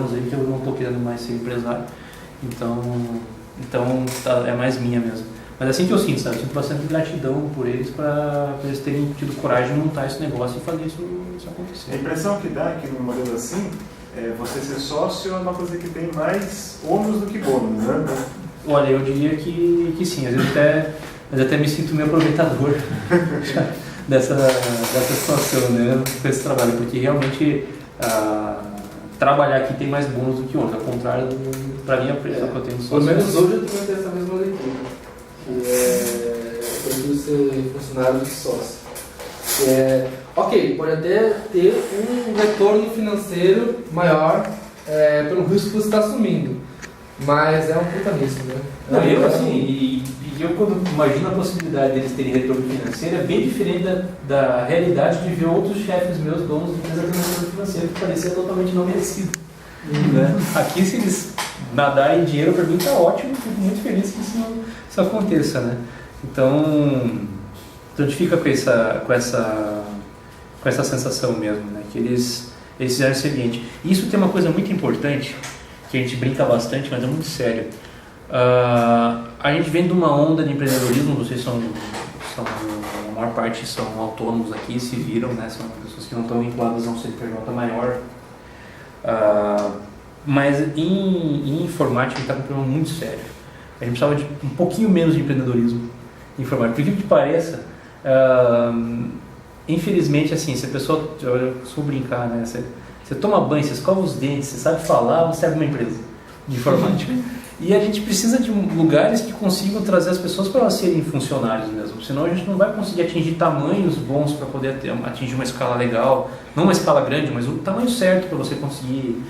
que eu não estou querendo mais ser empresário, então é mais minha mesmo. Mas é assim que eu sinto, sabe? Eu sinto bastante gratidão por eles eles terem tido coragem de montar esse negócio e fazer isso acontecer. A impressão que dá que num modelo assim, você ser sócio é uma coisa que tem mais ônus do que bônus, né? Olha, eu diria que sim, às vezes até me sinto meio aproveitador dessa situação, né, com esse trabalho, porque realmente trabalhar aqui tem mais bônus do que ônus, ao contrário para mim a impressão que eu tenho sócio. Pelo menos hoje eu também tenho essa mesma leitura, que eu prefiro ser funcionário do que sócio. Ok, pode até ter um retorno financeiro maior pelo risco que você está assumindo, mas é um puta nisso, né? Não, eu quando imagino a possibilidade deles terem retorno financeiro, é bem diferente da realidade de ver outros chefes meus, donos de empresa tendo retorno financeiro, que parecia totalmente não merecido. Né? Aqui, se eles nadarem dinheiro, para mim está ótimo, fico muito feliz que isso aconteça, né? Então a gente fica com essa sensação mesmo, né? Que eles fizeram o seguinte. E isso tem uma coisa muito importante, que a gente brinca bastante, mas é muito sério. A gente vem de uma onda de empreendedorismo, vocês a maior parte são autônomos aqui, se viram, né? São pessoas que não estão vinculadas a um CNPJ maior. Mas em informática a gente está com um problema muito sério. A gente precisava de um pouquinho menos de empreendedorismo em informática. Por que pareça, infelizmente, assim, se a pessoa, eu costumo brincar, né? Você toma banho, você escova os dentes, você sabe falar, você abre uma empresa de informática. E a gente precisa de lugares que consigam trazer as pessoas para elas serem funcionários mesmo, senão a gente não vai conseguir atingir tamanhos bons para poder atingir uma escala legal, não uma escala grande, mas o tamanho certo para você conseguir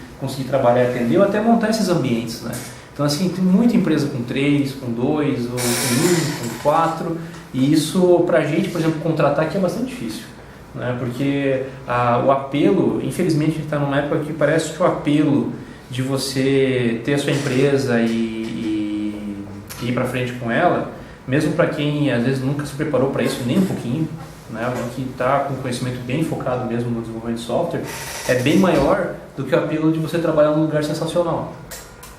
trabalhar e atender ou até montar esses ambientes, né? Então assim, tem muita empresa com 3, com 2, ou com 1, com 4, e isso para a gente, por exemplo, contratar aqui é bastante difícil, né? Porque o apelo, infelizmente a gente está numa época que parece que o apelo de você ter a sua empresa e ir para frente com ela, mesmo para quem às vezes nunca se preparou para isso nem um pouquinho, né, alguém que está com conhecimento bem focado mesmo no desenvolvimento de software, é bem maior do que o apelo de você trabalhar num lugar sensacional,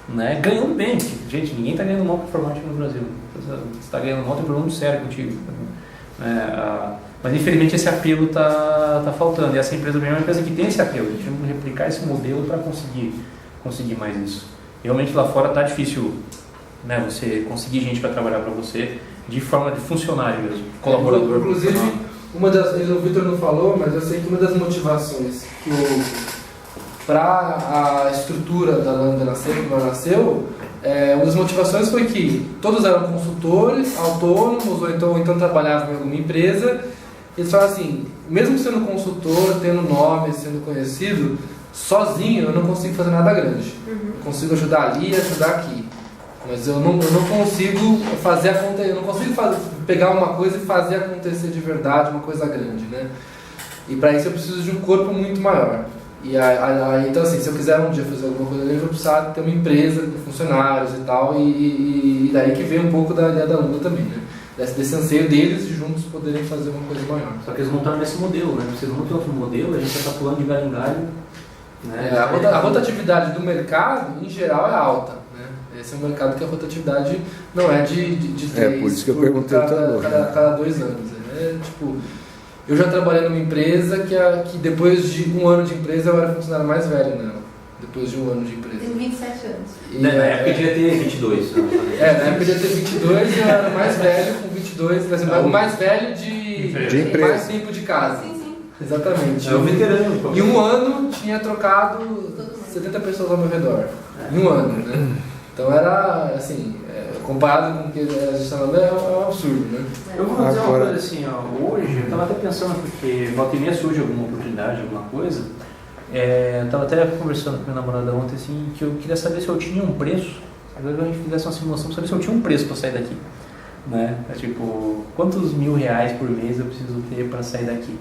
né, ganhando bem, porque, gente, ninguém está ganhando mal com informática no Brasil, você está ganhando mal, tem um problema muito sério contigo, né, mas infelizmente esse apelo está faltando, e essa empresa é uma empresa que tem esse apelo, a gente vai replicar esse modelo para conseguir mais isso. Realmente lá fora está difícil, né, você conseguir gente para trabalhar para você de forma de funcionário mesmo, colaborador. Inclusive, o Vitor não falou, mas eu sei que uma das motivações que para a estrutura da Lambda nascer, como ela nasceu, uma das motivações foi que todos eram consultores, autônomos, ou então trabalhavam em alguma empresa. Eles falaram assim, mesmo sendo consultor, tendo nome, sendo conhecido, sozinho eu não consigo fazer nada grande. Eu consigo ajudar ali e ajudar aqui. Mas eu não consigo fazer acontecer, eu não consigo pegar uma coisa e fazer acontecer de verdade uma coisa grande, né? E para isso eu preciso de um corpo muito maior. Então assim, se eu quiser um dia fazer alguma coisa grande, eu vou precisar ter uma empresa com funcionários e tal, e daí que vem um pouco da ideia da Lambda também, né? Desse anseio deles de juntos poderem fazer uma coisa maior. Só que eles não estão nesse modelo, né? Vocês não têm outro modelo, a gente já está pulando de galho em galho. Né? A rotatividade do mercado, em geral, é alta. Né? Esse é um mercado que a rotatividade não é de 3 por isso que eu perguntei cada 2 anos. Tipo, eu já trabalhei numa empresa que depois de 1 ano de empresa eu era funcionário mais velho nela. Depois de 1 ano de empresa. Tenho 27 anos. Na época eu devia ter 22. Na época eu devia ter 22 e eu era mais velho com 22, o mais velho de mais tempo de casa. Sim. Exatamente. É um veterano. Em 1 ano tinha trocado 70 pessoas ao meu redor. Em 1 ano, né? Então era assim, comparado com o que a gente está falando, é um absurdo, né? Eu vou dizer uma coisa assim, hoje, eu estava até pensando, porque volta e meia surge alguma oportunidade, alguma coisa, eu estava até conversando com minha namorada ontem, assim, que eu queria saber se eu tinha um preço, agora a gente fizesse uma simulação para saber se eu tinha um preço para sair daqui, né? Tipo, quantos R$1.000 por mês eu preciso ter para sair daqui?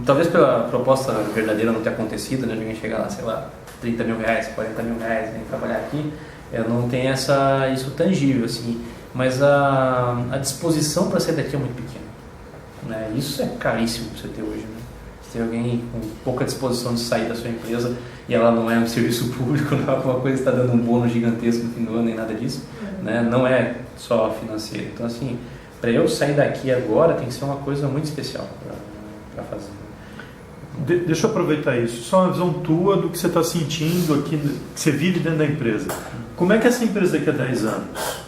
Talvez pela proposta verdadeira não ter acontecido, né, de alguém chegar lá, sei lá, R$30.000, R$40.000, né, trabalhar aqui, eu não tenho isso tangível, assim, mas a disposição para sair daqui é muito pequena, né, isso é caríssimo para você ter hoje, né, Se tem alguém com pouca disposição de sair da sua empresa e ela não é um serviço público, não é alguma coisa que está dando um bônus gigantesco no fim do ano, nem nada disso, né? Não é só financeiro. Então, assim, para eu sair daqui agora tem que ser uma coisa muito especial para fazer. Deixa eu aproveitar isso. Só uma visão tua do que você está sentindo aqui, que você vive dentro da empresa. Como é que é essa empresa daqui a 10 anos?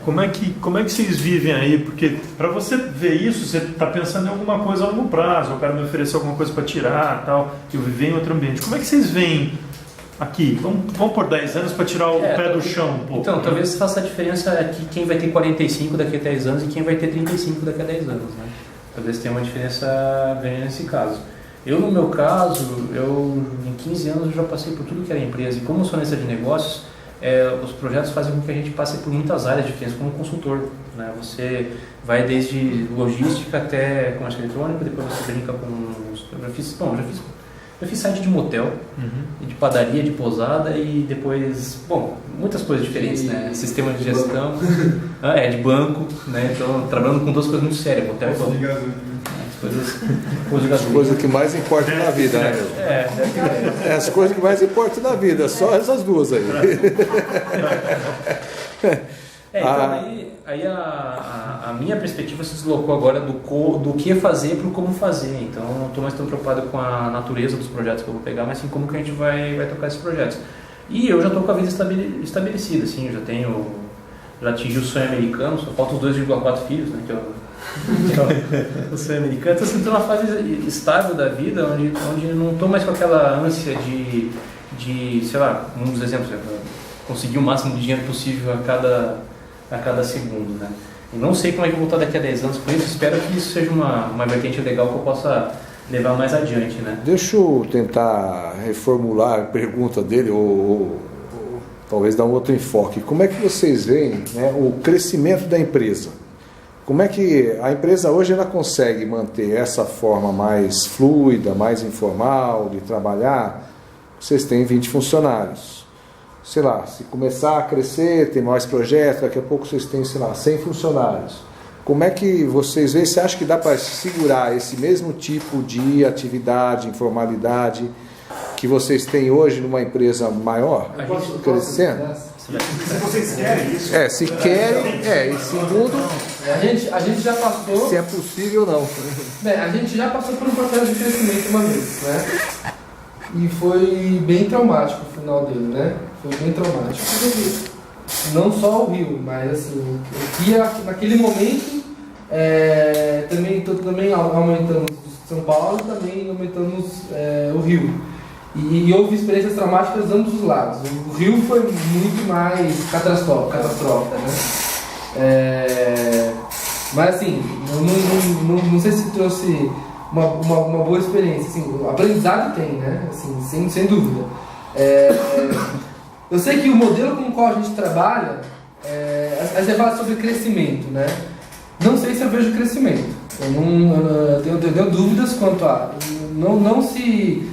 Como é que vocês vivem aí? Porque para você ver isso, você está pensando em alguma coisa a longo prazo, o cara me ofereceu alguma coisa para tirar, tal, eu viver em outro ambiente. Como é que vocês veem aqui? Vamos por 10 anos para tirar o pé do chão um pouco. Então, talvez faça a diferença aqui quem vai ter 45 daqui a 10 anos e quem vai ter 35 daqui a 10 anos, né? Talvez tenha uma diferença grande nesse caso. Eu, no meu caso, em 15 anos eu já passei por tudo que era empresa, e como eu sou analista de negócios, os projetos fazem com que a gente passe por muitas áreas diferentes como consultor, né? Você vai desde logística até comércio eletrônico, depois você brinca com... Já fiz site de motel, de padaria, de pousada e depois, muitas coisas diferentes, né? Sistema de gestão, de banco, né? Então, trabalhando com duas coisas muito sérias, motel e banco. As coisas que mais importam na vida, né, meu? As coisas que mais importam na vida, só essas duas aí. Então aí a minha perspectiva se deslocou agora do que fazer para o como fazer. Então não estou mais tão preocupado com a natureza dos projetos que eu vou pegar, mas sim como que a gente vai tocar esses projetos. E eu já estou com a vida estabelecida, assim, já atingi o sonho americano, só faltam os 2,4 filhos, né, que o sonho americano. Então assim, estou numa fase estável da vida, onde não estou mais com aquela ânsia de sei lá, um dos exemplos, conseguir o máximo de dinheiro possível a cada segundo, né? E não sei como é que eu vou estar daqui a 10 anos com isso, espero que isso seja uma vertente legal que eu possa levar mais adiante, né? Deixa eu tentar reformular a pergunta dele, ou talvez dar um outro enfoque. Como é que vocês veem, né, o crescimento da empresa? Como é que a empresa hoje ela consegue manter essa forma mais fluida, mais informal de trabalhar? Vocês têm 20 funcionários. Sei lá, se começar a crescer, tem mais projetos, daqui a pouco vocês têm, sei lá, 100 funcionários. Como é que vocês veem? Você acha que dá para segurar esse mesmo tipo de atividade, informalidade que vocês têm hoje numa empresa maior, crescendo? Se vocês querem isso. Se querem, e segundo, a gente já passou. se é possível ou não. A gente já passou por um processo de crescimento uma vez, né? E foi bem traumático o final dele, né? Foi bem traumático. Não só o Rio, mas assim, naquele momento também aumentamos São Paulo e também aumentamos o Rio. E houve experiências traumáticas de ambos os lados. O Rio foi muito mais catastrófica, né? Mas assim, não sei se trouxe uma boa experiência. Assim, o aprendizado tem, né? Assim, sem dúvida. Eu sei que o modelo com o qual a gente trabalha, a gente fala sobre crescimento, né? Não sei se eu vejo crescimento. Eu tenho dúvidas quanto a... Não se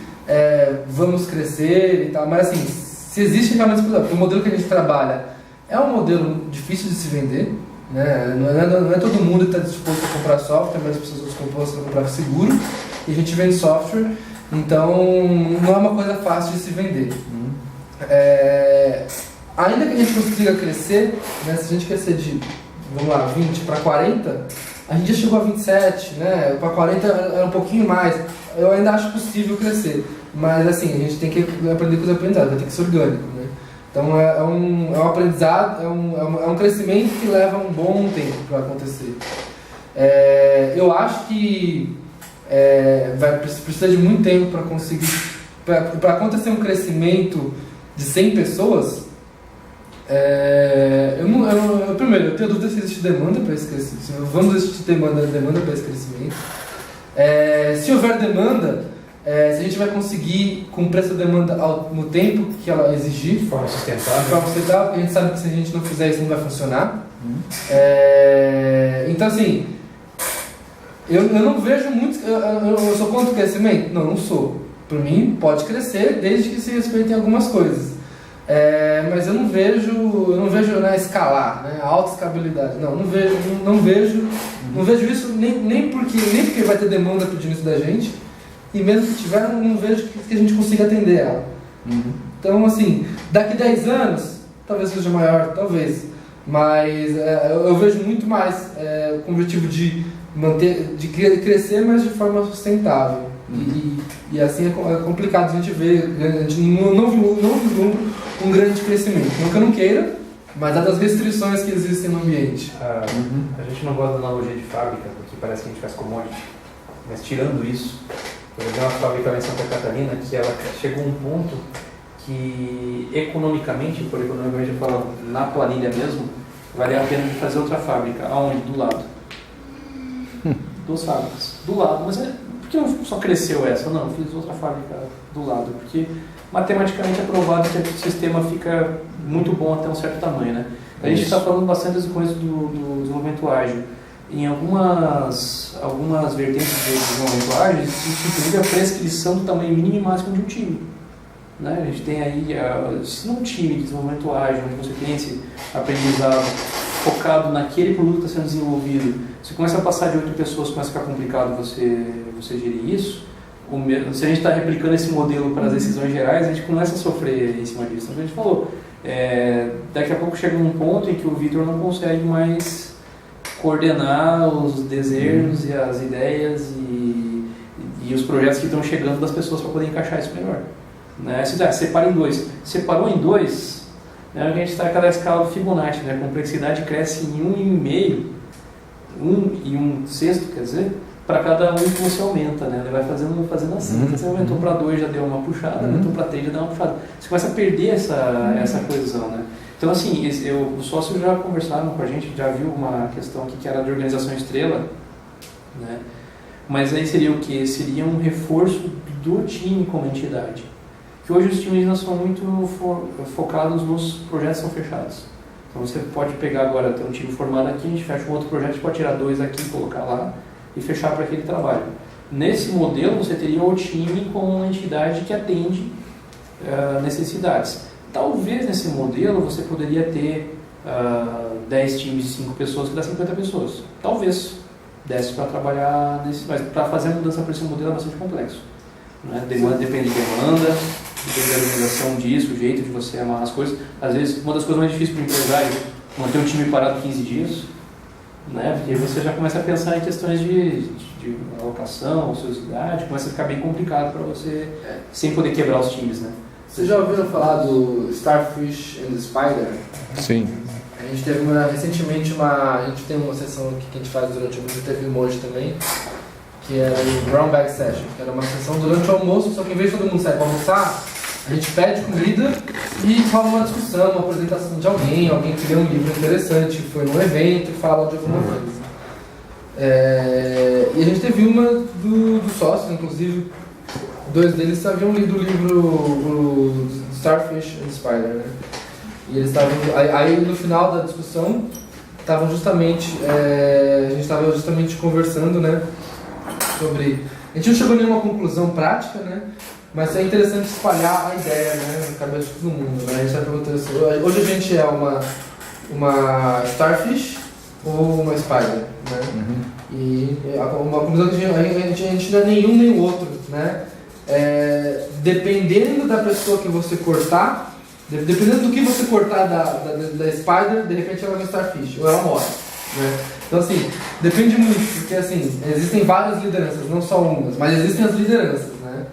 vamos crescer e tal, mas assim, se existe realmente... Porque o modelo que a gente trabalha é um modelo difícil de se vender, né? Não é todo mundo que está disposto a comprar software, mas as pessoas estão dispostas a comprar seguro, e a gente vende software, então não é uma coisa fácil de se vender. Ainda que a gente consiga crescer, né, se a gente crescer de, vamos lá, 20 para 40, a gente já chegou a 27, né, para 40 é um pouquinho mais, eu ainda acho possível crescer, mas assim, a gente tem que aprender com os aprendizados, vai ter que ser orgânico, né? Então é um aprendizado, é um crescimento que leva um bom tempo para acontecer. Eu acho que precisa de muito tempo para conseguir, para acontecer um crescimento de 100 pessoas. Primeiro, eu tenho dúvida se existe demanda para esse crescimento, se vamos existir demanda para esse crescimento. Se houver demanda, se a gente vai conseguir cumprir essa demanda no tempo que ela exigir, de forma sustentável, porque a gente sabe que se a gente não fizer isso não vai funcionar. Então assim, eu não vejo muito. Eu sou contra o crescimento? Não sou. Por mim pode crescer desde que se respeitem algumas coisas. Mas eu não vejo escalar, né, alta escalabilidade. Não vejo isso nem porque vai ter demanda pedindo isso da gente. e mesmo que tiver, não vejo que a gente consiga atender ela. Então, assim, daqui 10 anos, talvez seja maior, talvez, mas eu vejo muito mais com o objetivo de crescer, mas de forma sustentável. E assim é complicado a gente ver, a gente não vislumbra um grande crescimento. Não que eu não queira, mas dadas as restrições que existem no ambiente. A gente não gosta da analogia de fábrica, porque parece que a gente faz commodity, mas tirando isso, eu vi uma fábrica lá em Santa Catarina que ela chegou a um ponto que economicamente eu falo, na planilha mesmo, valia a pena de fazer outra fábrica. Aonde? Do lado. 2 fábricas. Do lado. Mas por que não só cresceu essa? Não, fiz outra fábrica do lado. Porque matematicamente é provado que o sistema fica muito bom até um certo tamanho, né? A gente está falando bastante das coisas do desenvolvimento ágil. Em algumas vertentes do desenvolvimento ágil, isso inclui a prescrição do tamanho mínimo e máximo de um time. Né? A gente tem aí, se num time de desenvolvimento ágil, onde você tem esse aprendizado focado naquele produto que está sendo desenvolvido, você começa a passar de 8 pessoas, começa a ficar complicado você gerir isso. Se a gente está replicando esse modelo para as decisões gerais, a gente começa a sofrer em cima disso. Então, a gente falou, daqui a pouco chega um ponto em que o Vitor não consegue mais coordenar os desejos e as ideias e os projetos que estão chegando das pessoas para poder encaixar isso melhor. Né? Separa em 2. Separou em 2, né? A gente está naquela escala do Fibonacci, né? A complexidade cresce em 1,5, 1 e 1/6, quer dizer, para cada 1 que você aumenta, né? Ele vai fazendo assim. Então, você aumentou para 2, já deu uma puxada, aumentou para 3, já deu uma puxada. Você começa a perder essa coesão, né? Então, assim, os sócios já conversaram com a gente, já viu uma questão aqui que era de organização estrela, né? Mas aí seria o quê? Seria um reforço do time como entidade. Que hoje os times ainda são muito focados nos projetos que são fechados. Então você pode pegar agora, ter um time formado aqui, a gente fecha um outro projeto, a gente pode tirar 2 aqui, colocar lá e fechar para aquele trabalho. Nesse modelo você teria o time como uma entidade que atende necessidades. Talvez nesse modelo você poderia ter 10 times de 5 pessoas que dá 50 pessoas. Talvez desse para trabalhar nesse, mas para fazer a mudança para esse modelo é bastante complexo. Né? Depende de demanda, depende da organização disso, o jeito de você amarrar as coisas. Às vezes, uma das coisas mais difíceis para o empresário é manter um time parado 15 dias, né? Porque você já começa a pensar em questões de alocação, ociosidade, começa a ficar bem complicado para você, sem poder quebrar os times. Né? Vocês já ouviram falar do Starfish and the Spider? Sim. A gente teve recentemente a gente tem uma sessão aqui que a gente faz durante o almoço, teve um hoje também, que era o Brown Bag Session, que era uma sessão durante o almoço, só que em vez de todo mundo sair para almoçar, a gente pede comida e rola uma discussão, uma apresentação de alguém que lê um livro interessante, foi num evento e fala de alguma coisa. E a gente teve uma dos sócios, inclusive, 2 deles haviam lido o livro o Starfish and Spider, né? E eles estavam, aí no final da discussão, estavam justamente, a gente estava justamente conversando, né? Sobre... A gente não chegou a nenhuma conclusão prática, né? Mas é interessante espalhar a ideia, né? Na cabeça de todo mundo, né? A gente está perguntando assim, hoje a gente é uma Starfish ou uma Spider, né? E uma conclusão que a gente não é nenhum nem o outro, né? Dependendo da pessoa que você cortar, dependendo do que você cortar da Spider, de repente ela é uma Starfish, ou ela morre, né? Então, assim, depende muito, porque, assim, existem várias lideranças, não só umas, mas existem as lideranças, né?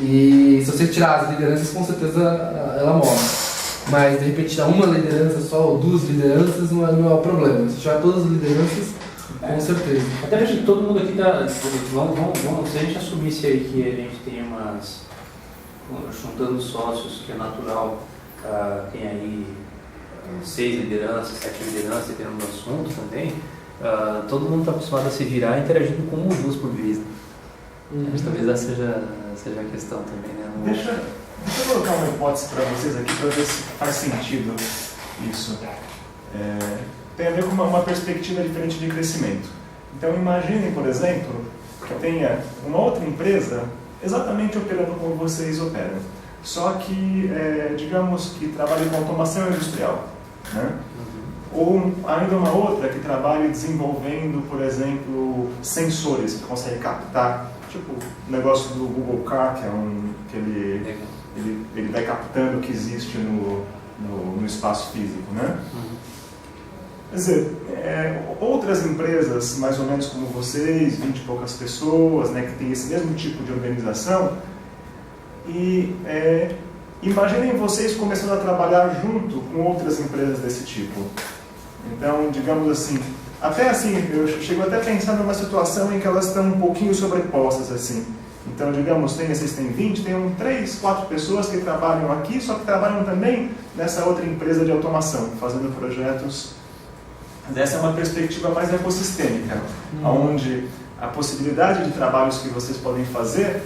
E se você tirar as lideranças, com certeza ela morre. Mas, de repente, tirar uma liderança só, ou 2 lideranças, não é o problema. Se tirar todas as lideranças, com certeza. Até porque todo mundo aqui dá... Vamos, se a gente assumisse aí que a gente tem juntando sócios, que é natural, tem aí 6 lideranças, 7 lideranças, dependendo do assunto também, todo mundo está acostumado a se virar interagindo com 1 ou 2 por vez. Né? Mas talvez essa seja a questão também. Né? Deixa eu colocar uma hipótese para vocês aqui para ver se faz sentido isso. Tem a ver com uma perspectiva diferente de crescimento. Então imaginem, por exemplo, que tenha uma outra empresa exatamente operando como vocês operam. Só que, digamos que trabalhe com automação industrial. Né? Ou ainda uma outra que trabalhe desenvolvendo, por exemplo, sensores que conseguem captar tipo o negócio do Google Car, que ele vai captando o que existe no espaço físico, né? Quer dizer, outras empresas, mais ou menos como vocês, 20 e poucas pessoas, né, que tem esse mesmo tipo de organização, e imaginem vocês começando a trabalhar junto com outras empresas desse tipo. Então, digamos assim, até assim, eu chego até a pensar numa situação em que elas estão um pouquinho sobrepostas, assim. Então, digamos, vocês têm 20, tem 3, 4 pessoas que trabalham aqui, só que trabalham também nessa outra empresa de automação, fazendo projetos. Essa é uma perspectiva mais ecossistêmica, onde a possibilidade de trabalhos que vocês podem fazer,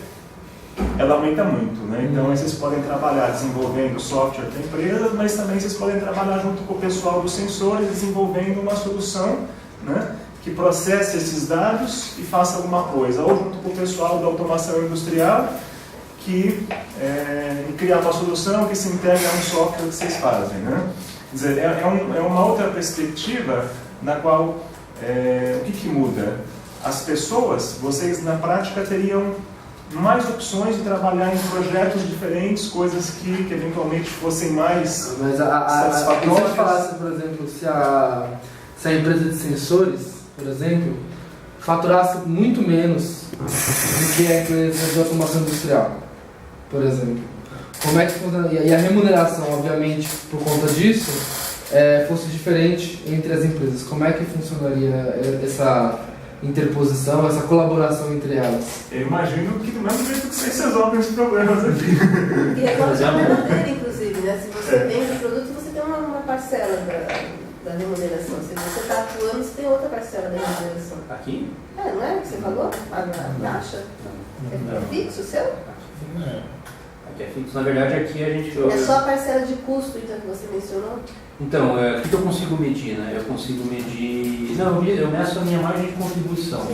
ela aumenta muito, né? Então, vocês podem trabalhar desenvolvendo software para empresas, mas também vocês podem trabalhar junto com o pessoal dos sensores, desenvolvendo uma solução, né, que processe esses dados e faça alguma coisa, ou junto com o pessoal da automação industrial, que cria uma solução que se integra a um software que vocês fazem, né? Quer dizer, é uma outra perspectiva na qual, o que muda? As pessoas, vocês na prática teriam mais opções de trabalhar em projetos diferentes, coisas que eventualmente fossem mais satisfatórias. Se eu falasse, por exemplo, se a empresa de sensores, por exemplo, faturasse muito menos do que a empresa de automação industrial, por exemplo. Como é que funciona? E a remuneração, obviamente, por conta disso, fosse diferente entre as empresas. Como é que funcionaria essa interposição, essa colaboração entre elas? Eu imagino que do mesmo jeito que vocês resolvem os problemas aqui. E é como a maneira, inclusive, né? Se você vende o produto, você tem uma parcela da remuneração. Se você está atuando, você tem outra parcela da remuneração. Aqui? Não é o que você falou? A taxa? É fixo o seu? Aqui é fixo. Na verdade, aqui a gente... É só a parcela de custo, então, que você mencionou? Então, o que eu consigo medir, né? Eu consigo medir... Não, eu meço a minha margem de contribuição,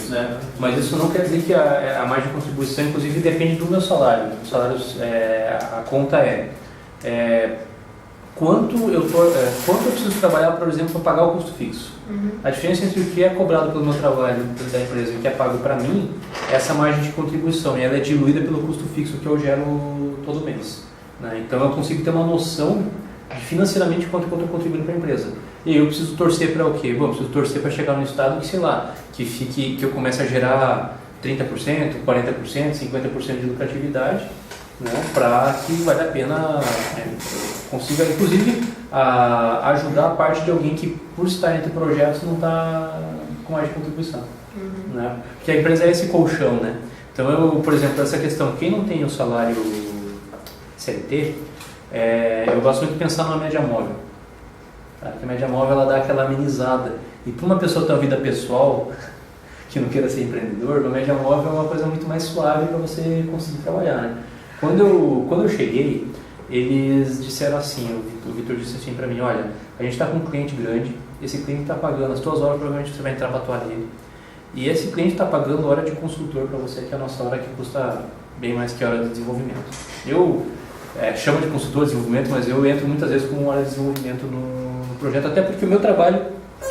né? Mas isso não quer dizer que a margem de contribuição, inclusive, depende do meu salário. O salário, a conta quanto eu preciso trabalhar, por exemplo, para pagar o custo fixo. A diferença entre o que é cobrado pelo meu trabalho da empresa e o que é pago para mim é essa margem de contribuição, e ela é diluída pelo custo fixo que eu gero todo mês, né? Então eu consigo ter uma noção de financeiramente quanto eu estou contribuindo para a empresa. E aí eu preciso torcer para o quê? Bom, eu preciso torcer para chegar num estado que, sei lá, que eu comece a gerar 30%, 40%, 50% de lucratividade, né, para que vale a pena consiga, inclusive, ajudar a parte de alguém que, por estar entre projetos, não está com mais de contribuição. Né? Porque a empresa é esse colchão, né? Então, por exemplo, essa questão, quem não tem o salário CLT, eu gosto muito de pensar numa média móvel. Tá? Porque a média móvel ela dá aquela amenizada. E para uma pessoa ter uma vida pessoal, que não queira ser empreendedor, uma média móvel é uma coisa muito mais suave para você conseguir trabalhar, né? Quando eu cheguei, eles disseram assim, o Vitor disse assim para mim, olha, a gente está com um cliente grande, esse cliente está pagando as tuas horas, provavelmente você vai entrar para atuar nele. E esse cliente está pagando hora de consultor para você, que é a nossa hora que custa bem mais que a hora de desenvolvimento. Eu chamo de consultor de desenvolvimento, mas eu entro muitas vezes com hora de desenvolvimento no projeto, até porque o meu trabalho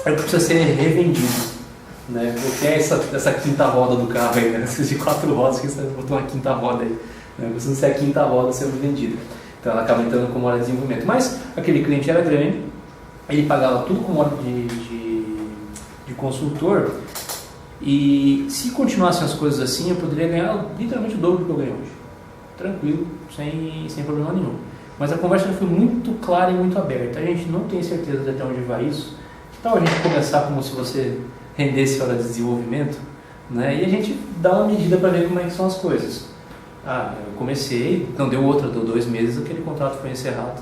precisa ser revendido. Né? Porque é essa quinta roda do carro aí, né? De 4 rodas, que você botou uma quinta roda aí. Né? Precisa ser a quinta roda sendo vendida. Então ela acaba entrando como hora de desenvolvimento. Mas aquele cliente era grande, ele pagava tudo com hora de consultor, e se continuassem as coisas assim, eu poderia ganhar literalmente o dobro do que eu ganho hoje. Tranquilo, sem problema nenhum. Mas a conversa foi muito clara e muito aberta. A gente não tem certeza de até onde vai isso. Que tal a gente começar como se você rendesse hora de desenvolvimento, né? E a gente dá uma medida para ver como é que são as coisas. Eu comecei, não deu outra, deu 2 meses, aquele contrato foi encerrado,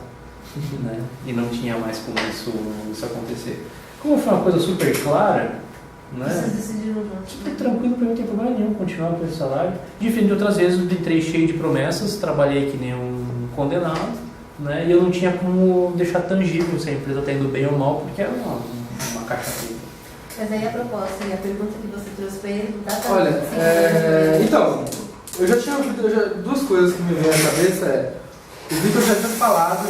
né? E não tinha mais como isso acontecer. Como foi uma coisa super clara, né? Vocês decidiram juntos. Tranquilo, para mim não tem problema nenhum continuar com esse salário. Diferente de outras vezes, eu entrei cheio de promessas, trabalhei que nem um condenado, né? E eu não tinha como deixar tangível se a empresa está indo bem ou mal, porque era uma caixa preta. Mas aí a proposta e a pergunta que você trouxe para ele, olha, então, eu já tinha duas coisas que me veio à cabeça. O Vitor já tinha falado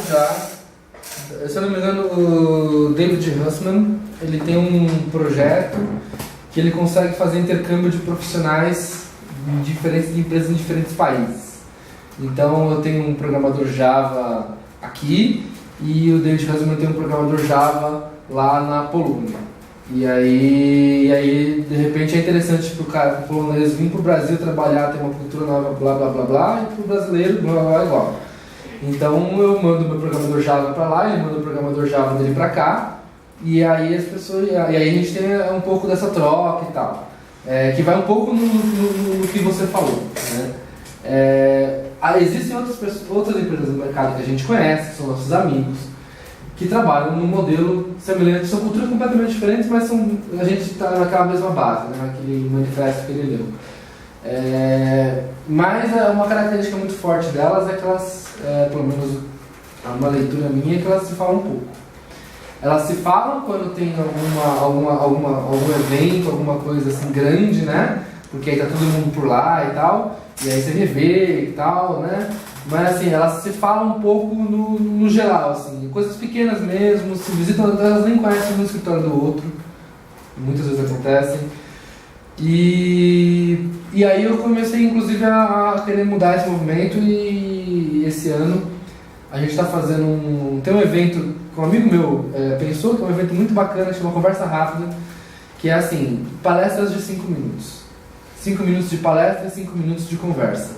se eu não me engano, o David Hussman, ele tem um projeto que ele consegue fazer intercâmbio de profissionais em diferentes empresas em diferentes países. Então eu tenho um programador Java aqui e o David Husman tem um programador Java lá na Polônia. E aí de repente é interessante para o cara polonês vir para o Brasil trabalhar, ter uma cultura nova, blá blá blá blá, e para o brasileiro, blá blá blá, igual. Então eu mando meu programador Java para lá, ele manda o programador Java dele para cá, e aí as pessoas, e aí a gente tem um pouco dessa troca e tal, que vai um pouco no que você falou, né? Existem outras empresas do mercado que a gente conhece, que são nossos amigos, que trabalham num modelo semelhante, são culturas completamente diferentes, mas a gente está naquela mesma base, né? Naquele manifesto que ele leu. Mas uma característica muito forte delas é que elas, pelo menos uma leitura minha, é que elas se falam um pouco. Elas se falam quando tem algum evento, alguma coisa assim grande, né? Porque aí tá todo mundo por lá e tal, e aí você revê e tal, né? Mas assim, elas se falam um pouco no geral, assim, coisas pequenas mesmo, se visitam, elas nem conhecem um escritório do outro, muitas vezes acontecem. E aí eu comecei inclusive a querer mudar esse movimento, e esse ano a gente está fazendo tem um evento que um amigo meu pensou, que é um evento muito bacana, chama Conversa Rápida, que é assim, palestras de 5 minutos. 5 minutos de palestra e 5 minutos de conversa.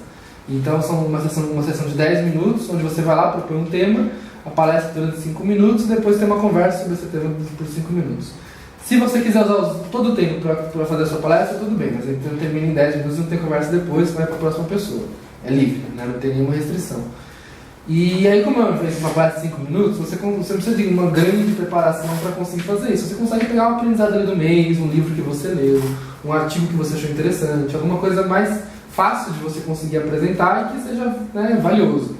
Então são uma sessão de 10 minutos, onde você vai lá, propõe um tema, a palestra durante 5 minutos, e depois tem uma conversa sobre esse tema por 5 minutos. Se você quiser usar todo o tempo para fazer a sua palestra, tudo bem, mas então termina em 10 minutos, não tem conversa depois, vai para a próxima pessoa. É livre, né? Não tem nenhuma restrição. E aí, como eu fiz uma palestra de 5 minutos, você precisa de uma grande preparação para conseguir fazer isso. Você consegue pegar um aprendizado ali do mês, um livro que você leu, um artigo que você achou interessante, alguma coisa mais fácil de você conseguir apresentar e que seja, né, valioso.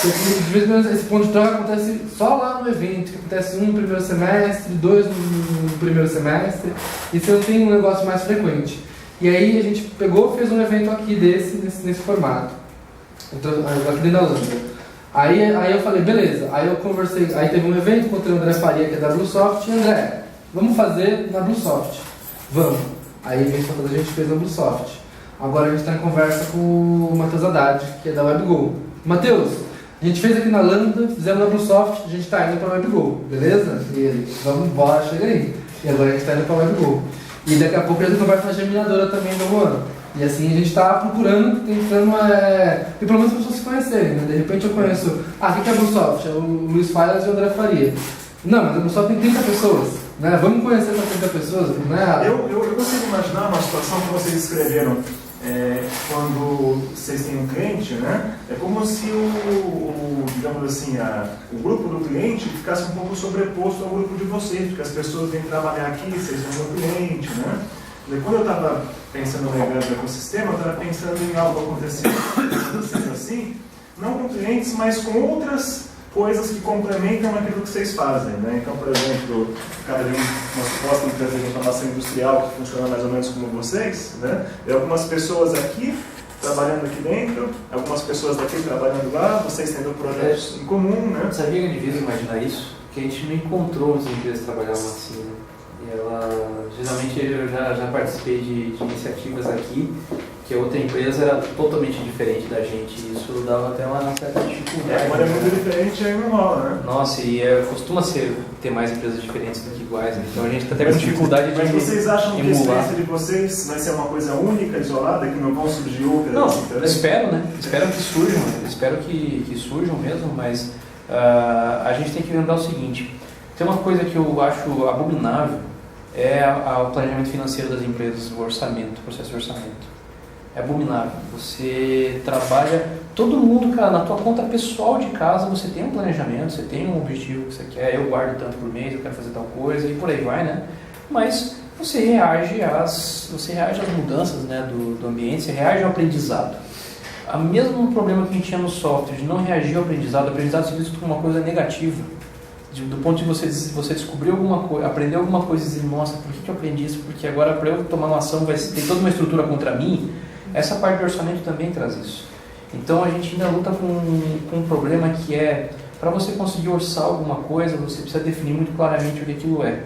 Porque, de vez em quando, esse ponto de troca acontece só lá no evento, que acontece um no primeiro semestre, 2 no primeiro semestre, e você não tem um negócio mais frequente. E aí a gente pegou e fez um evento aqui nesse formato, aqui dentro da Holanda. Aí eu falei, beleza, aí eu conversei, aí teve um evento, encontrei o André Faria, que é da Bluesoft, e André, vamos fazer na Bluesoft. Vamos. Aí mês passado a gente fez na Bluesoft. Agora a gente está em conversa com o Matheus Haddad, que é da WebGo. Matheus, a gente fez aqui na Lambda, fizemos na Bluesoft, a gente está indo para a WebGo, beleza? E ele, vamos embora, chega aí. E agora a gente está indo para a WebGo. E daqui a pouco a gente conversa na Geminadora também no ano. E assim a gente está procurando, tentando, e pelo menos as pessoas se conhecerem, né? De repente eu conheço, quem que é a Bluesoft? É o Luiz Failas e o André Faria. Não, mas a Bluesoft tem 30 pessoas, né? Vamos conhecer essas 30 pessoas, né? Eu consigo imaginar uma situação que vocês escreveram quando vocês têm um cliente, né? É como se digamos assim, o grupo do cliente ficasse um pouco sobreposto ao grupo de vocês, porque as pessoas vêm trabalhar aqui, vocês são o cliente, né? Quando eu estava pensando no regresso do ecossistema, eu estava pensando em algo acontecendo assim, não com clientes, mas com outras coisas que complementam aquilo que vocês fazem, né? Então, por exemplo, o cara de uma suposta empresa de informação industrial que funciona mais ou menos como vocês, né? E algumas pessoas aqui trabalhando aqui dentro, algumas pessoas daqui trabalhando lá, vocês tendo projetos em comum, né? Sabia que é difícil imaginar isso? Porque a gente não encontrou as empresas que trabalhavam assim, né? Geralmente eu já participei de iniciativas aqui, que a outra empresa era totalmente diferente da gente, e isso dava até uma certa dificuldade. Quando é muito diferente, aí não rola, né? Nossa, e costuma ter mais empresas diferentes do que iguais, né? Então a gente está até com dificuldade de Mas vocês acham que a emular. experiência de vocês vai ser uma coisa única, isolada, que não vão surgir outras? Não, eu espero, né? Espero que surjam mesmo, mas a gente tem que lembrar o seguinte, tem uma coisa que eu acho abominável, é o planejamento financeiro das empresas, o orçamento, o processo de orçamento. É abominável. Você trabalha, todo mundo, cara, na tua conta pessoal de casa, você tem um planejamento, você tem um objetivo que você quer, eu guardo tanto por mês, eu quero fazer tal coisa, e por aí vai, né? Mas você reage às mudanças, né, do ambiente, você reage ao aprendizado. O mesmo problema que a gente tinha no software, de não reagir ao aprendizado, o aprendizado se visto como uma coisa negativa. Do ponto de você descobrir alguma coisa, aprender alguma coisa e dizer, nossa, por que eu aprendi isso? Porque agora para eu tomar uma ação tem toda uma estrutura contra mim. Essa parte do orçamento também traz isso. Então a gente ainda luta com um problema que é, para você conseguir orçar alguma coisa, você precisa definir muito claramente o que aquilo é.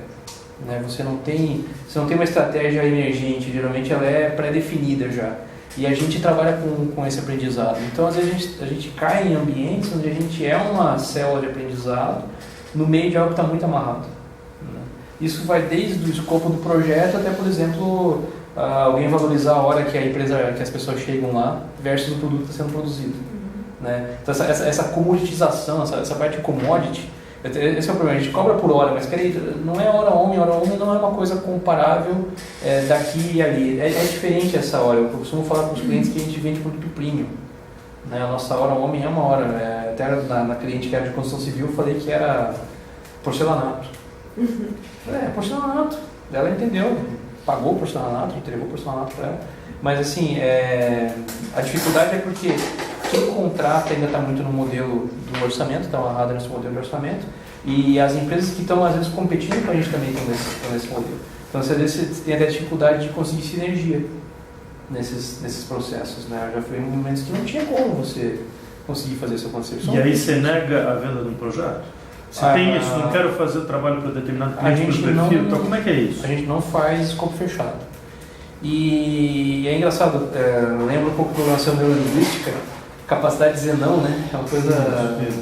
Né? Você não tem uma estratégia emergente, geralmente ela é pré-definida já. E a gente trabalha com esse aprendizado. Então, às vezes, a gente cai em ambientes onde a gente é uma célula de aprendizado no meio de algo que está muito amarrado. Né? Isso vai desde o escopo do projeto até, por exemplo, alguém valorizar a hora que a empresa, que as pessoas chegam lá versus o produto que está sendo produzido. Né? Então, essa comoditização, essa parte de commodity, esse é o problema. A gente cobra por hora, mas peraí, não é hora homem não é uma coisa comparável daqui e ali. É diferente essa hora. Eu costumo falar com os clientes que a gente vende produto premium. Né? A nossa hora homem é uma hora. Até na cliente que era de construção civil, eu falei que era porcelanato. Porcelanato. Ela entendeu, pagou o porcelanato, entregou o porcelanato para ela. Mas assim, a dificuldade é porque quem contrata ainda está muito no modelo do orçamento, está amarrado nesse modelo de orçamento, e as empresas que estão às vezes competindo com a gente também estão nesse modelo. Então às vezes você tem até dificuldade de conseguir sinergia nesses processos. Né? Já foi em momentos que não tinha como você conseguir fazer isso acontecer. E aí você nega a venda de um projeto? Você tem isso, não quero fazer o trabalho para determinado cliente por perfil, então como é que é isso? A gente não faz escopo fechado. E é engraçado, lembra um pouco de programação neurolinguística, capacidade de dizer não, né? É uma coisa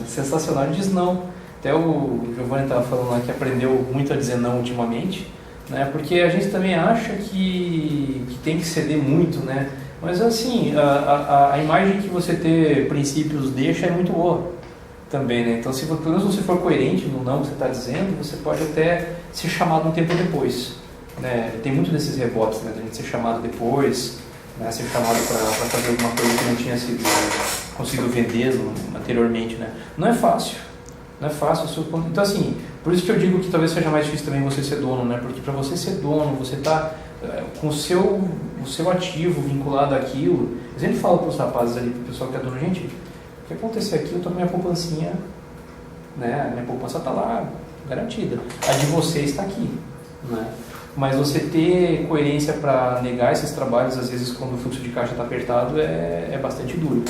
sensacional, ele diz não. Até o Giovanni estava falando lá que aprendeu muito a dizer não ultimamente, né? Porque a gente também acha que tem que ceder muito, né? Mas assim, a imagem que você ter princípios deixa é muito boa também, né? Então, pelo menos você for coerente no não que você está dizendo, você pode até ser chamado um tempo depois. Né? Tem muito desses rebotes, né? De a gente ser chamado depois, né? Ser chamado para fazer alguma coisa que não tinha sido conseguido vender anteriormente, né? Não é fácil. Não é fácil. Então, assim, por isso que eu digo que talvez seja mais difícil também você ser dono, né? Porque para você ser dono, você está com o seu ativo vinculado àquilo. Eu sempre falo para os rapazes ali, para o pessoal que é dono, gente, o que acontecer aqui, eu estou com minha poupancinha, né? A minha poupança está lá garantida. A de vocês está aqui, né? Mas você ter coerência para negar esses trabalhos, às vezes, quando o fluxo de caixa está apertado, é bastante duro.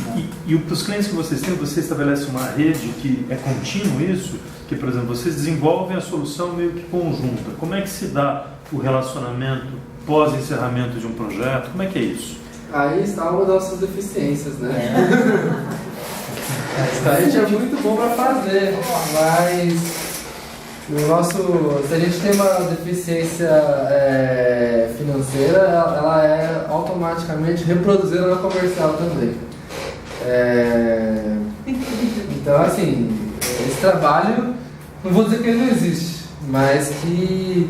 Né? E para os clientes que vocês têm, você estabelece uma rede que é contínuo isso? Que, por exemplo, vocês desenvolvem a solução meio que conjunta. Como é que se dá o relacionamento pós-encerramento de um projeto? Como é que é isso? Aí está uma das nossas deficiências, né? A gente é muito bom para fazer, mas... se a gente tem uma deficiência financeira, ela é automaticamente reproduzida na comercial também. Então, assim, esse trabalho, não vou dizer que ele não existe, mas que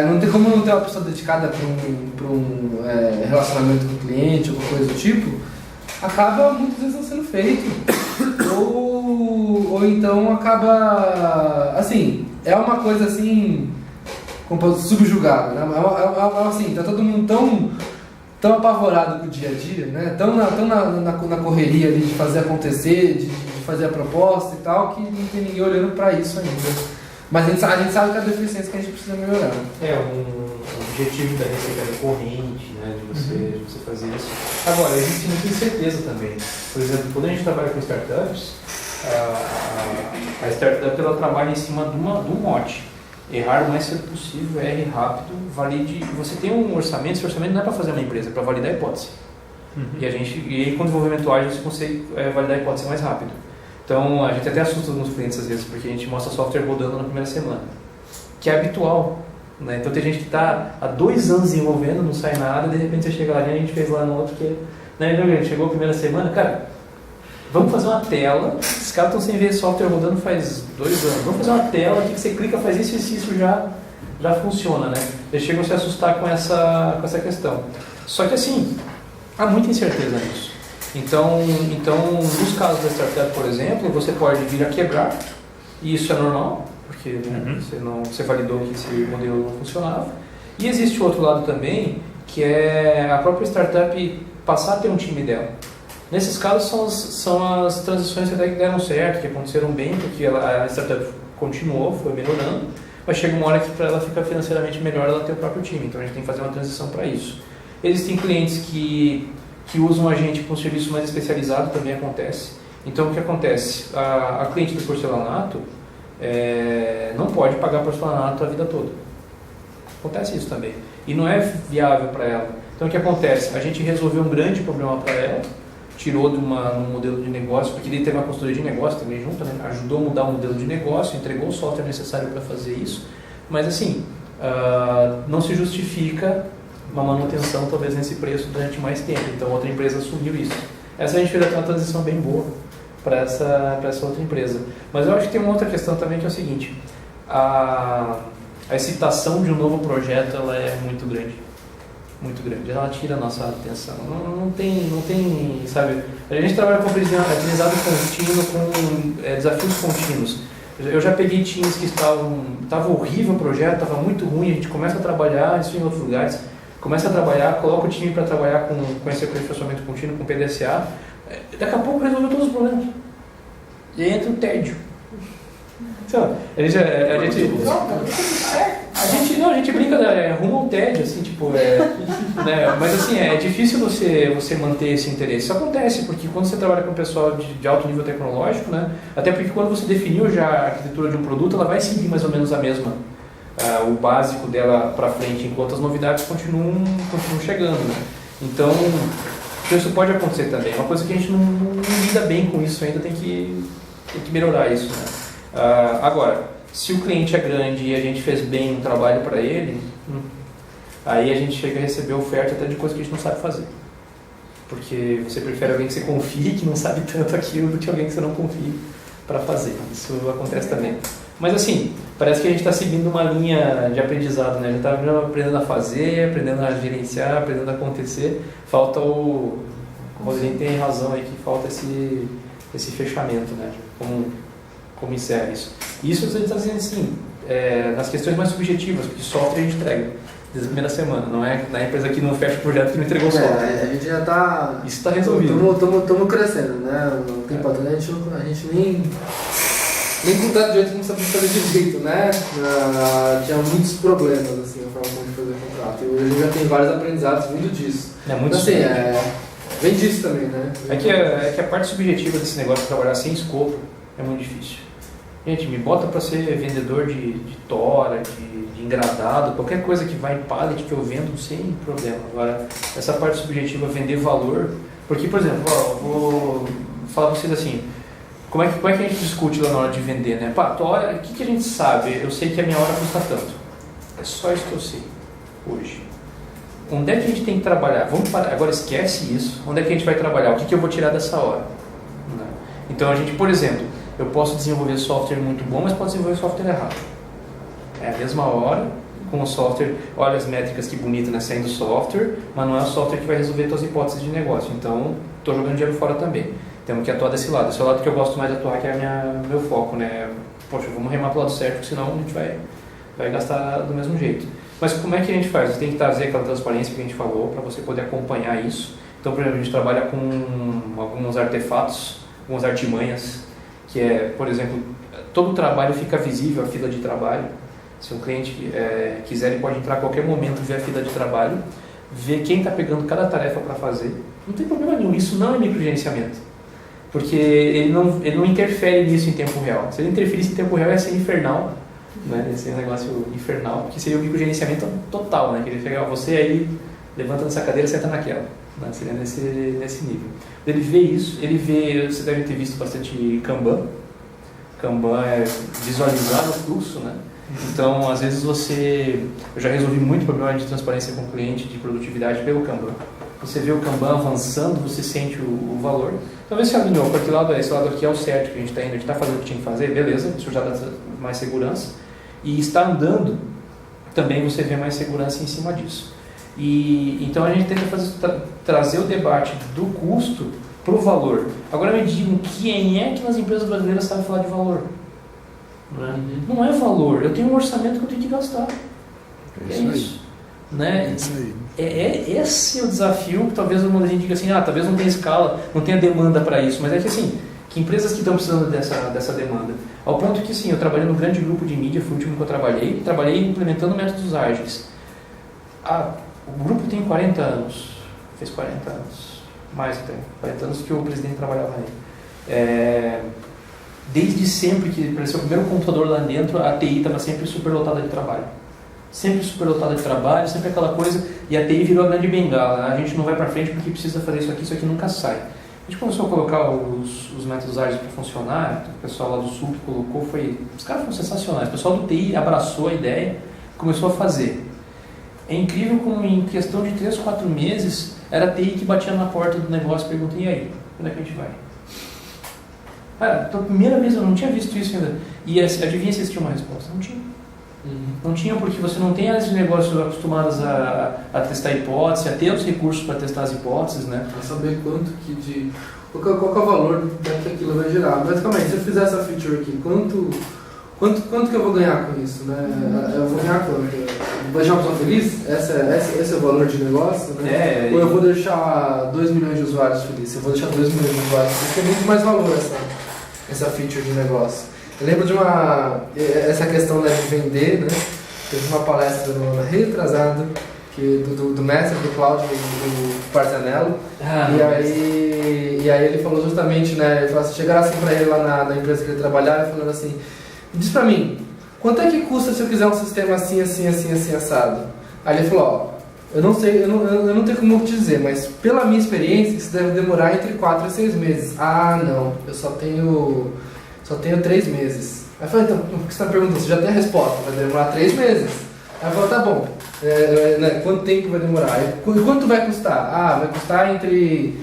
não tem como não ter uma pessoa dedicada para um relacionamento com o cliente ou coisa do tipo, acaba muitas vezes não sendo feito. Ou então acaba, assim, é uma coisa assim, subjugada, né? Assim, tá todo mundo tão apavorado com o dia a dia, né? Tão na correria ali de fazer acontecer, de fazer a proposta e tal, que não tem ninguém olhando para isso ainda. Mas a gente sabe que é a deficiência que a gente precisa melhorar. Um objetivo da receita recorrente, né, de você fazer isso. Agora, existe muita incerteza também. Por exemplo, quando a gente trabalha com startups, a startup ela trabalha em cima de um mote. Errar o mais cedo possível, erre rápido, valide. Você tem um orçamento, esse orçamento não é para fazer uma empresa, é para validar a hipótese. E aí, com o desenvolvimento ágil, você consegue validar a hipótese mais rápido. Então, a gente até assusta alguns clientes às vezes, porque a gente mostra software rodando na primeira semana, que é habitual. Né? Então, tem gente que está há 2 anos desenvolvendo, não sai nada, de repente você chega lá e a gente fez lá no outro que... Né? Chegou a primeira semana, cara, vamos fazer uma tela, esses caras estão sem ver software rodando faz 2 anos, vamos fazer uma tela que você clica, faz isso e isso já funciona, né? Eles chegam a se assustar com essa questão. Só que assim, há muita incerteza nisso. Então, nos casos da startup, por exemplo, você pode vir a quebrar, e isso é normal, porque né, você validou que esse modelo não funcionava. E existe o outro lado também, que é a própria startup passar a ter um time dela. Nesses casos são as transições que deram certo, que aconteceram bem, porque a startup continuou, foi melhorando, mas chega uma hora que para ela ficar financeiramente melhor ela ter o próprio time, então a gente tem que fazer uma transição para isso. Existem clientes que usam a gente com um serviço mais especializado, também acontece. Então o que acontece? A cliente do porcelanato não pode pagar porcelanato a vida toda. Acontece isso também. E não é viável para ela. Então o que acontece? A gente resolveu um grande problema para ela, tirou de um modelo de negócio, porque ele teve uma consultoria de negócio também junto, né? Ajudou a mudar o modelo de negócio, entregou o software necessário para fazer isso, mas assim, não se justifica uma manutenção talvez nesse preço durante mais tempo, então outra empresa assumiu isso. Essa a gente fez até uma transição bem boa para essa outra empresa. Mas eu acho que tem uma outra questão também que é o seguinte, a excitação de um novo projeto ela é muito grande, ela tira a nossa atenção, não tem, sabe, a gente trabalha com aprendizado contínuo, com desafios contínuos. Eu já peguei times que estava horrível o projeto, estava muito ruim, a gente começa a trabalhar, isso em outros lugares, começa a trabalhar, coloca o time para trabalhar com esse aperfeiçoamento contínuo, com PDCA, daqui a pouco resolveu todos os problemas, e aí entra o tédio. Então, a gente brinca, rumo ao tédio, assim, tipo, né, mas assim, é difícil você manter esse interesse. Isso acontece, porque quando você trabalha com um pessoal de alto nível tecnológico, né, até porque quando você definiu já a arquitetura de um produto, ela vai seguir mais ou menos a mesma, o básico dela para frente, enquanto as novidades continuam chegando, né? Então, isso pode acontecer também. É uma coisa que a gente não lida bem com isso ainda, tem que melhorar isso, né? Agora, se o cliente é grande e a gente fez bem um trabalho para ele, aí a gente chega a receber oferta até de coisa que a gente não sabe fazer. Porque você prefere alguém que você confie, que não sabe tanto aquilo, do que alguém que você não confie para fazer. Isso acontece também. Mas assim, parece que a gente está seguindo uma linha de aprendizado, né? A gente está aprendendo a fazer, aprendendo a gerenciar, aprendendo a acontecer. Falta o Rodrigo tem razão aí que falta esse fechamento, né? Como encerra isso. Isso você está dizendo assim, nas questões mais subjetivas, porque software a gente entrega desde a primeira semana, não é na empresa que não fecha o projeto que não entregou o software. A gente já está... Isso está resolvido. Estamos crescendo, né? No tempo atrás a gente nem com tanto jeito não sabia fazer direito, né? Tinha muitos problemas, assim, a forma como fazer contrato. E hoje já tem vários aprendizados vindo disso. Muito assim, vem disso também, né? É que a parte subjetiva desse negócio de trabalhar sem escopo é muito difícil. Gente, me bota para ser vendedor de tora, de engradado, qualquer coisa que vai em pallet que eu vendo sem problema. Agora, essa parte subjetiva, vender valor, porque, por exemplo, vou falar para vocês assim, como é que a gente discute lá na hora de vender, né? Pá, tora, o que a gente sabe? Eu sei que a minha hora custa tanto. É só isso que eu sei hoje. Onde é que a gente tem que trabalhar? Vamos parar, agora esquece isso. Onde é que a gente vai trabalhar? O que eu vou tirar dessa hora? Né? Então a gente, por exemplo, eu posso desenvolver software muito bom, mas posso desenvolver software errado. É a mesma hora, com o software, olha as métricas que bonito, né? Saindo software, mas não é o software que vai resolver suas hipóteses de negócio. Então, estou jogando dinheiro fora também. Temos que atuar desse lado. Esse é o lado que eu gosto mais de atuar, que é meu foco, né? Poxa, vamos remar para o lado certo, porque senão a gente vai gastar do mesmo jeito. Mas como é que a gente faz? Você tem que trazer aquela transparência que a gente falou, para você poder acompanhar isso. Então, por exemplo, a gente trabalha com alguns artefatos, algumas artimanhas, que é, por exemplo, todo o trabalho fica visível, a fila de trabalho. Se um cliente quiser, ele pode entrar a qualquer momento, ver a fila de trabalho, ver quem está pegando cada tarefa para fazer. Não tem problema nenhum, isso não é microgerenciamento. Porque ele não interfere nisso em tempo real. Se ele interferisse em tempo real, ia ser infernal, né? Ia ser um negócio infernal, porque seria o microgerenciamento total, né? Que ele pega você aí, levanta nessa cadeira e senta naquela. Né? Seria nesse nível. Ele vê isso, você deve ter visto bastante Kanban. Kanban é visualizar o fluxo, né? Então, às vezes eu já resolvi muito problema de transparência com o cliente, de produtividade pelo Kanban. Você vê o Kanban avançando, você sente o valor. Talvez você alinhou, porque esse lado aqui é o certo que a gente está indo, a gente está fazendo o que tinha que fazer, beleza, isso já dá mais segurança. E está andando, também você vê mais segurança em cima disso. Então a gente tenta trazer o debate do custo para o valor. Agora me digam, quem é que nas empresas brasileiras sabe falar de valor? Não é valor, eu tenho um orçamento que eu tenho que gastar. É isso. Né? É isso aí. Esse é o desafio que talvez a gente diga assim, talvez não tenha escala, não tenha demanda para isso, mas é que assim, que empresas que estão precisando dessa demanda. Ao ponto que sim, eu trabalhei num grande grupo de mídia, foi o último que eu trabalhei implementando métodos ágeis. O grupo tem 40 anos, fez 40 anos, mais até, 40 anos que o presidente trabalhava aí. Desde sempre que apareceu o primeiro computador lá dentro, a TI estava sempre superlotada de trabalho. sempre superlotada de trabalho, sempre aquela coisa, e a TI virou a grande bengala. A gente não vai para frente porque precisa fazer isso aqui nunca sai. A gente começou a colocar os métodos ágeis para funcionar, o pessoal lá do Sul que colocou, os caras foram sensacionais, o pessoal do TI abraçou a ideia, começou a fazer. É incrível como em questão de 3, 4 meses, era a TI que batia na porta do negócio e perguntou, e aí, quando é que a gente vai? Cara, pela primeira vez eu não tinha visto isso ainda. E adivinha se eles tinham uma resposta? Não tinha. Não tinha porque você não tem áreas de negócios acostumadas a testar hipóteses, a ter os recursos para testar as hipóteses, né? Para saber quanto que de... Qual é o valor que aquilo vai gerar. Mas calma aí, se eu fizer essa feature aqui, quanto que eu vou ganhar com isso, né? Eu vou ganhar quanto? Vou deixar uma pessoa feliz? Esse é o valor de negócio, né? Ou eu vou deixar 2 milhões de usuários felizes? Eu vou deixar 2 milhões de usuários felizes, tem muito mais valor essa feature de negócio. Eu lembro de essa questão, né, de vender, né? Teve uma palestra no retrasado do mestre do Cláudio, do Parzanello, e aí ele falou justamente, né, ele falou assim, chegaram assim para ele lá na empresa que ele trabalhava, falando assim, diz para mim, quanto é que custa se eu quiser um sistema assim, assim, assim, assim, assado? Aí ele falou, ó, eu não sei, eu não tenho como te dizer, mas pela minha experiência, isso deve demorar entre 4 a 6 meses. Ah, não, eu só tenho 3 meses. Aí eu falei, então, o que você está perguntando? Você já tem a resposta, vai demorar 3 meses. Aí eu falei, tá bom, né, quanto tempo vai demorar? E quanto vai custar? Ah, vai custar entre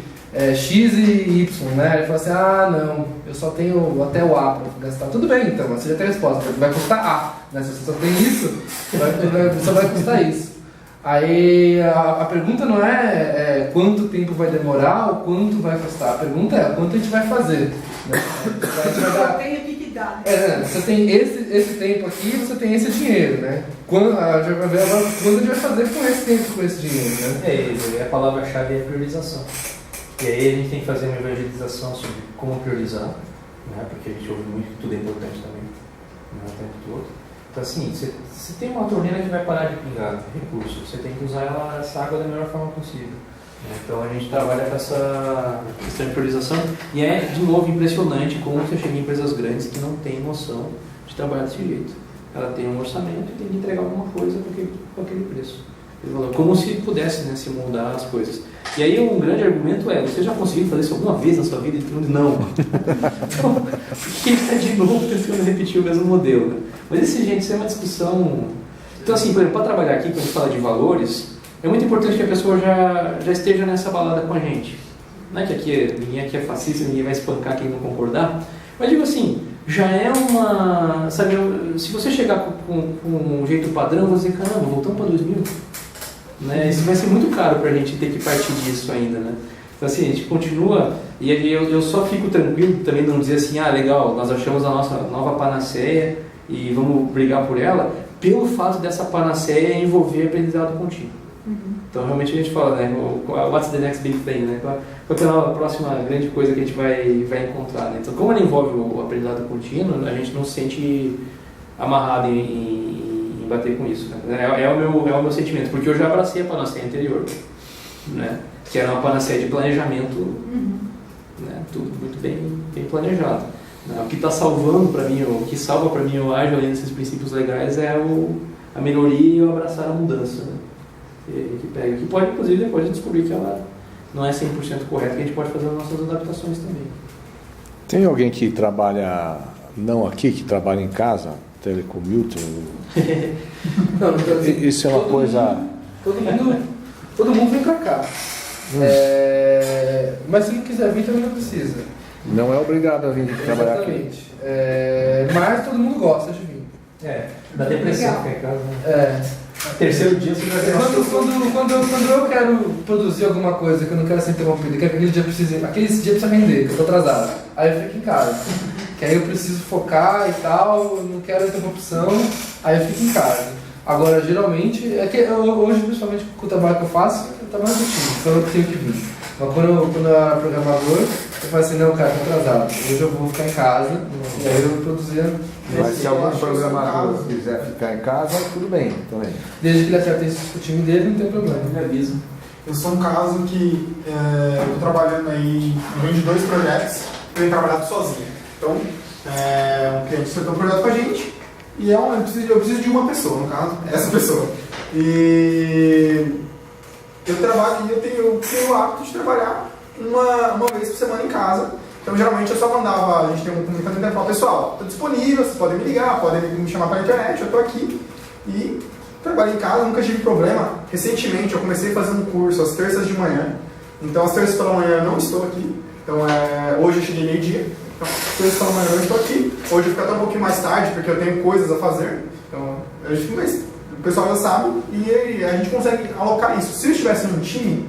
X e Y, né? Aí ele falou assim, ah, não, eu só tenho até o A para gastar. Tudo bem, então, você já tem a resposta, vai custar A, né? Se você só tem isso, só vai custar isso. Aí a pergunta não é quanto tempo vai demorar ou quanto vai custar, a pergunta é quanto a gente vai fazer, né? Só tem aqui que dá. Você tem esse tempo aqui e você tem esse dinheiro, né? Quando a gente vai ver agora quando a gente vai fazer com esse tempo, com esse dinheiro, né? A palavra-chave é priorização. E aí a gente tem que fazer uma evangelização sobre como priorizar, né? Porque a gente ouve muito que tudo é importante também, né? O tempo todo. Então assim, se tem uma torneira que vai parar de pingar recurso, você tem que usar essa água da melhor forma possível. Então a gente trabalha com essa questão de priorização e é, de novo, impressionante como você chega em empresas grandes que não têm noção de trabalhar desse jeito. Ela tem um orçamento e tem que entregar alguma coisa com aquele preço. Como se pudesse, né, se moldar as coisas. E aí um grande argumento você já conseguiu fazer isso alguma vez na sua vida? Não. Então, por que está de novo tentando repetir o mesmo modelo? Né? Mas isso é uma discussão... Então assim, por exemplo, para trabalhar aqui, quando a gente fala de valores, é muito importante que a pessoa já esteja nessa balada com a gente. Não é que ninguém aqui é fascista, ninguém vai espancar quem não concordar, mas digo assim, já é uma... Sabe, se você chegar com um jeito padrão, você dizer, caramba, voltamos para 2000. Né? Isso vai ser muito caro para a gente ter que partir disso ainda, né? Então assim, a gente continua, e eu só fico tranquilo também de não dizer assim, legal, nós achamos a nossa nova panaceia e vamos brigar por ela, pelo fato dessa panaceia envolver aprendizado contínuo. Então realmente a gente fala, né, what's the next big thing, né? Qual é a próxima grande coisa que a gente vai encontrar, né? Então como ela envolve o aprendizado contínuo, a gente não se sente amarrado em bater com isso, né? É o meu sentimento, porque eu já abracei a panaceia anterior, né? Que era uma panaceia de planejamento, né? Tudo muito bem planejado. Né? O que está salvando para mim, o que salva para mim o ágil além desses princípios legais é a melhoria e o abraçar a mudança, né? Que pode, inclusive, depois descobrir que ela não é 100% correta, que a gente pode fazer as nossas adaptações também. Tem alguém que trabalha, não aqui, que trabalha em casa? Telecommuter? Não, isso é uma coisa... Todo mundo vem pra cá. Mas se não quiser vir, também não precisa. Não é obrigado a vir trabalhar aqui. Mas todo mundo gosta de vir. Da depressão ficar em casa, né? Terceiro dia você vai ver. Quando eu quero produzir alguma coisa que eu não quero ser interrompido, que aquele dia precisa render, que eu tô atrasado, aí eu fico em casa. Que aí eu preciso focar e tal, eu não quero interrupção, aí eu fico em casa. Agora, geralmente, hoje, principalmente com o trabalho que eu faço, eu trabalho com o time, então eu tenho que vir. Mas quando eu era programador, eu falei assim, não, cara, tô atrasado, hoje eu vou ficar em casa, e aí eu produzia... Mas se algum programador quiser ficar em casa, tudo bem também. Desde que ele acerte isso com o time dele, não tem problema. Me avisa. Eu sou um caso que eu tô trabalhando aí em 2 projetos, eu tenho trabalhado sozinho. Então, um cliente soltou um projeto com a gente, E eu preciso de uma pessoa, no caso, essa pessoa. E eu trabalho e eu tenho o hábito de trabalhar uma vez por semana em casa. Então, geralmente, eu só mandava, a gente tem um comunicador interno, pessoal, estou disponível, vocês podem me ligar, podem me chamar pela internet, eu estou aqui. E trabalho em casa, nunca tive problema. Recentemente, eu comecei a fazer um curso às terças de manhã. Então, às terças pela manhã eu não estou aqui. Então, hoje eu cheguei meio-dia. Então, às terças pela manhã eu não estou aqui. Hoje eu fico até um pouquinho mais tarde, porque eu tenho coisas a fazer. Então, o pessoal já sabe e a gente consegue alocar isso. Se eu estivesse num time,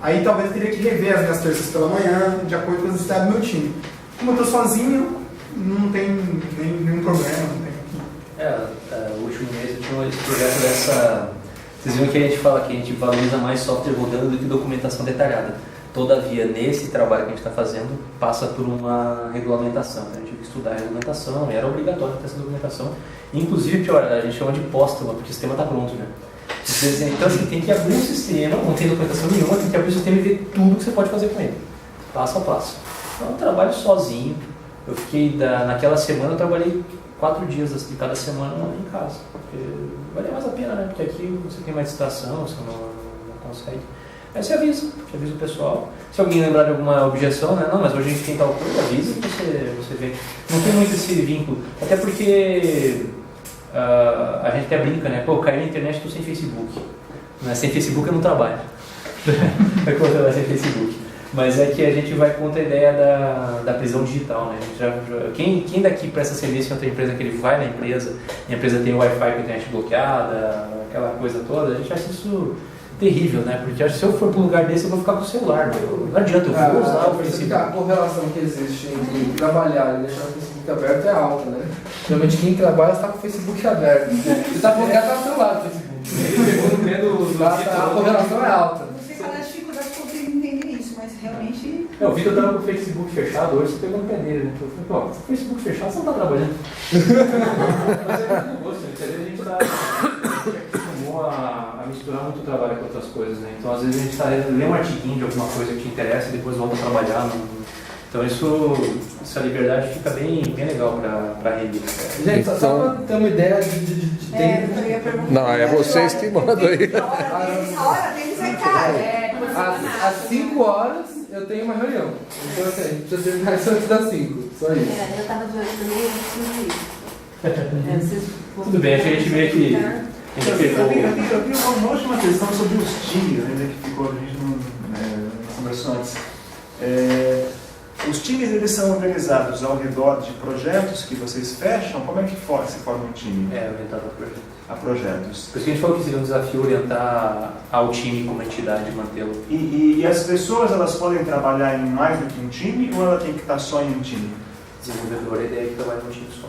aí talvez eu teria que rever as minhas terças pela manhã, de acordo com as necessidades do meu time. Como eu estou sozinho, não tem nenhum problema. Não tem... O último mês eu tinha esse projeto dessa... Vocês viram que a gente fala que a gente valoriza mais software rodando do que documentação detalhada. Todavia, nesse trabalho que a gente está fazendo, passa por uma regulamentação. A gente tive que estudar a regulamentação, era obrigatório ter essa documentação. Inclusive, a gente chama de póstula, porque o sistema está pronto, né? Então, assim, tem que abrir o sistema, não tem documentação nenhuma, tem que abrir o sistema e ver tudo que você pode fazer com ele, passo a passo. Então, eu trabalho sozinho. Eu fiquei, naquela semana, eu trabalhei 4 dias de cada semana em casa. Porque vale mais a pena, né? Porque aqui você tem mais distração, você não consegue. Aí você avisa o pessoal. Se alguém lembrar de alguma objeção, né? Não, mas hoje a gente tem tal coisa, avisa e você vê. Não tem muito esse vínculo. Até porque a gente até brinca, né? Pô, eu caí na internet, estou sem Facebook. Né? Sem Facebook eu não trabalho. Vai controlar sem Facebook. Mas é que a gente vai contra a ideia da prisão digital, né? Quem daqui presta serviço em outra empresa que ele vai na empresa e a empresa tem o Wi-Fi com a internet bloqueada, aquela coisa toda, a gente acha isso terrível, né? Porque se eu for para um lugar desse eu vou ficar com o celular, né? Não adianta, eu vou usar o Facebook. A correlação que existe entre trabalhar e deixar o Facebook aberto é alta, né? Geralmente quem trabalha está com o Facebook aberto. Você está bloqueado, está no celular do Facebook. A correlação é alta. Não sei qual é a dificuldade que eu tenho de entender isso, mas realmente... O Vitor estava com o Facebook fechado, hoje você pegou no pé dele, né? Eu falei, pô, se o Facebook fechado, você não está trabalhando. Mas é muito gosto, né? Às vezes a gente acostumou a misturar muito trabalho com outras coisas, né? Então, às vezes a gente lê um artiguinho de alguma coisa que te interessa e depois volta a trabalhar. Então, essa liberdade fica bem legal para render. Gente, só para ter uma ideia de tempo. Eu ia perguntar. Não, é vocês que mandam aí. A hora deles é cara. Às 5 horas eu tenho uma reunião. Então, assim, a gente precisa terminar isso antes das 5. Só isso. Eu estava de olho também, eu preciso ir. Tudo bem, a gente meio que... Eu tenho uma última questão sobre os times, ainda que ficou, a gente não conversou antes. Os times, eles são organizados ao redor de projetos que vocês fecham? Como é que se forma um time? Orientado a projetos. A projetos. Por isso que a gente falou que seria um desafio orientar ao time como entidade e mantê-lo. E as pessoas, elas podem trabalhar em mais do que um time ou ela tem que estar só em um time? Desenvolvedor, a ideia é que trabalha num time só.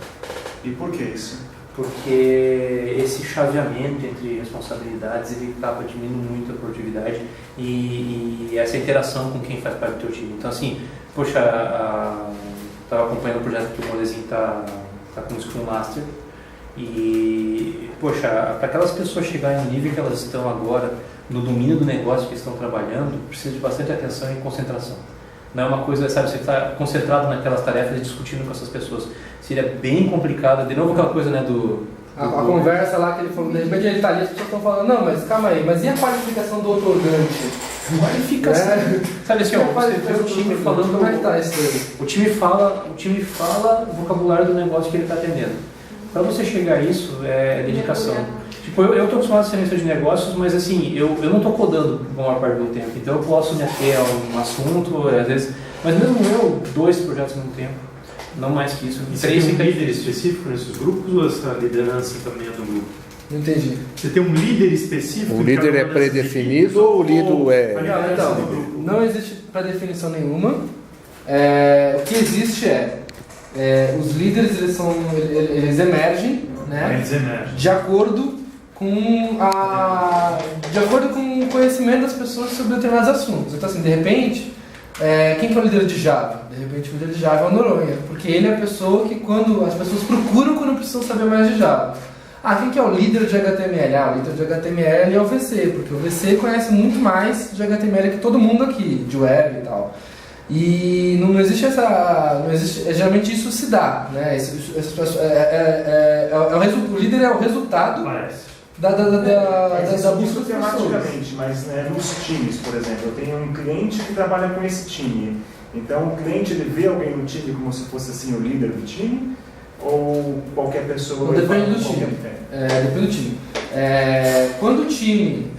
E por que isso? Porque esse chaveamento entre responsabilidades ele acaba diminuindo muito a produtividade e essa interação com quem faz parte do teu time. Então, assim, poxa, estava acompanhando o projeto que o Molezinho está com o Scrum Master e, poxa, para aquelas pessoas chegarem no nível que elas estão agora, no domínio do negócio que estão trabalhando, precisa de bastante atenção e concentração. Não é uma coisa, sabe, você está concentrado naquelas tarefas e discutindo com essas pessoas. Seria bem complicado, de novo aquela coisa, né, a conversa lá que ele falou, de repente ele está ali, as pessoas estão falando, não, mas calma aí, mas e a qualificação do otorgante? Qualificação. Sabe assim, você tem o time falando, como é que está isso aí? O time fala o vocabulário do negócio que ele está atendendo. Para você chegar a isso, é dedicação. Tipo, eu estou acostumado a ser analista de negócios, mas assim, eu não estou codando a maior parte do tempo, então eu posso me ater a um assunto, às vezes, mas mesmo eu, 2 projetos ao mesmo tempo, não mais que isso. E você tem um líder específico nesses grupos ou essa liderança também é do grupo? Não entendi. Você tem um líder específico? O líder é predefinido ou o líder é... Então, não existe predefinição nenhuma. O que existe os líderes eles emergem, né? Eles emergem. De acordo com o conhecimento das pessoas sobre determinados assuntos. Então, assim, de repente, quem que é o líder de Java? De repente, o líder de Java é o Noronha, porque ele é a pessoa que quando as pessoas procuram quando precisam saber mais de Java. Quem que é o líder de HTML? O líder de HTML é o VC, porque o VC conhece muito mais de HTML que todo mundo aqui, de web e tal. E não existe geralmente isso se dá, né? o líder é o resultado Parece. da busca Isso das pessoas. tematicamente, mas nos times, por exemplo, eu tenho um cliente que trabalha com esse time. Então o cliente ele vê alguém no time como se fosse assim o líder do time? Ou qualquer pessoa? Depende do time. Depende do time. Quando o time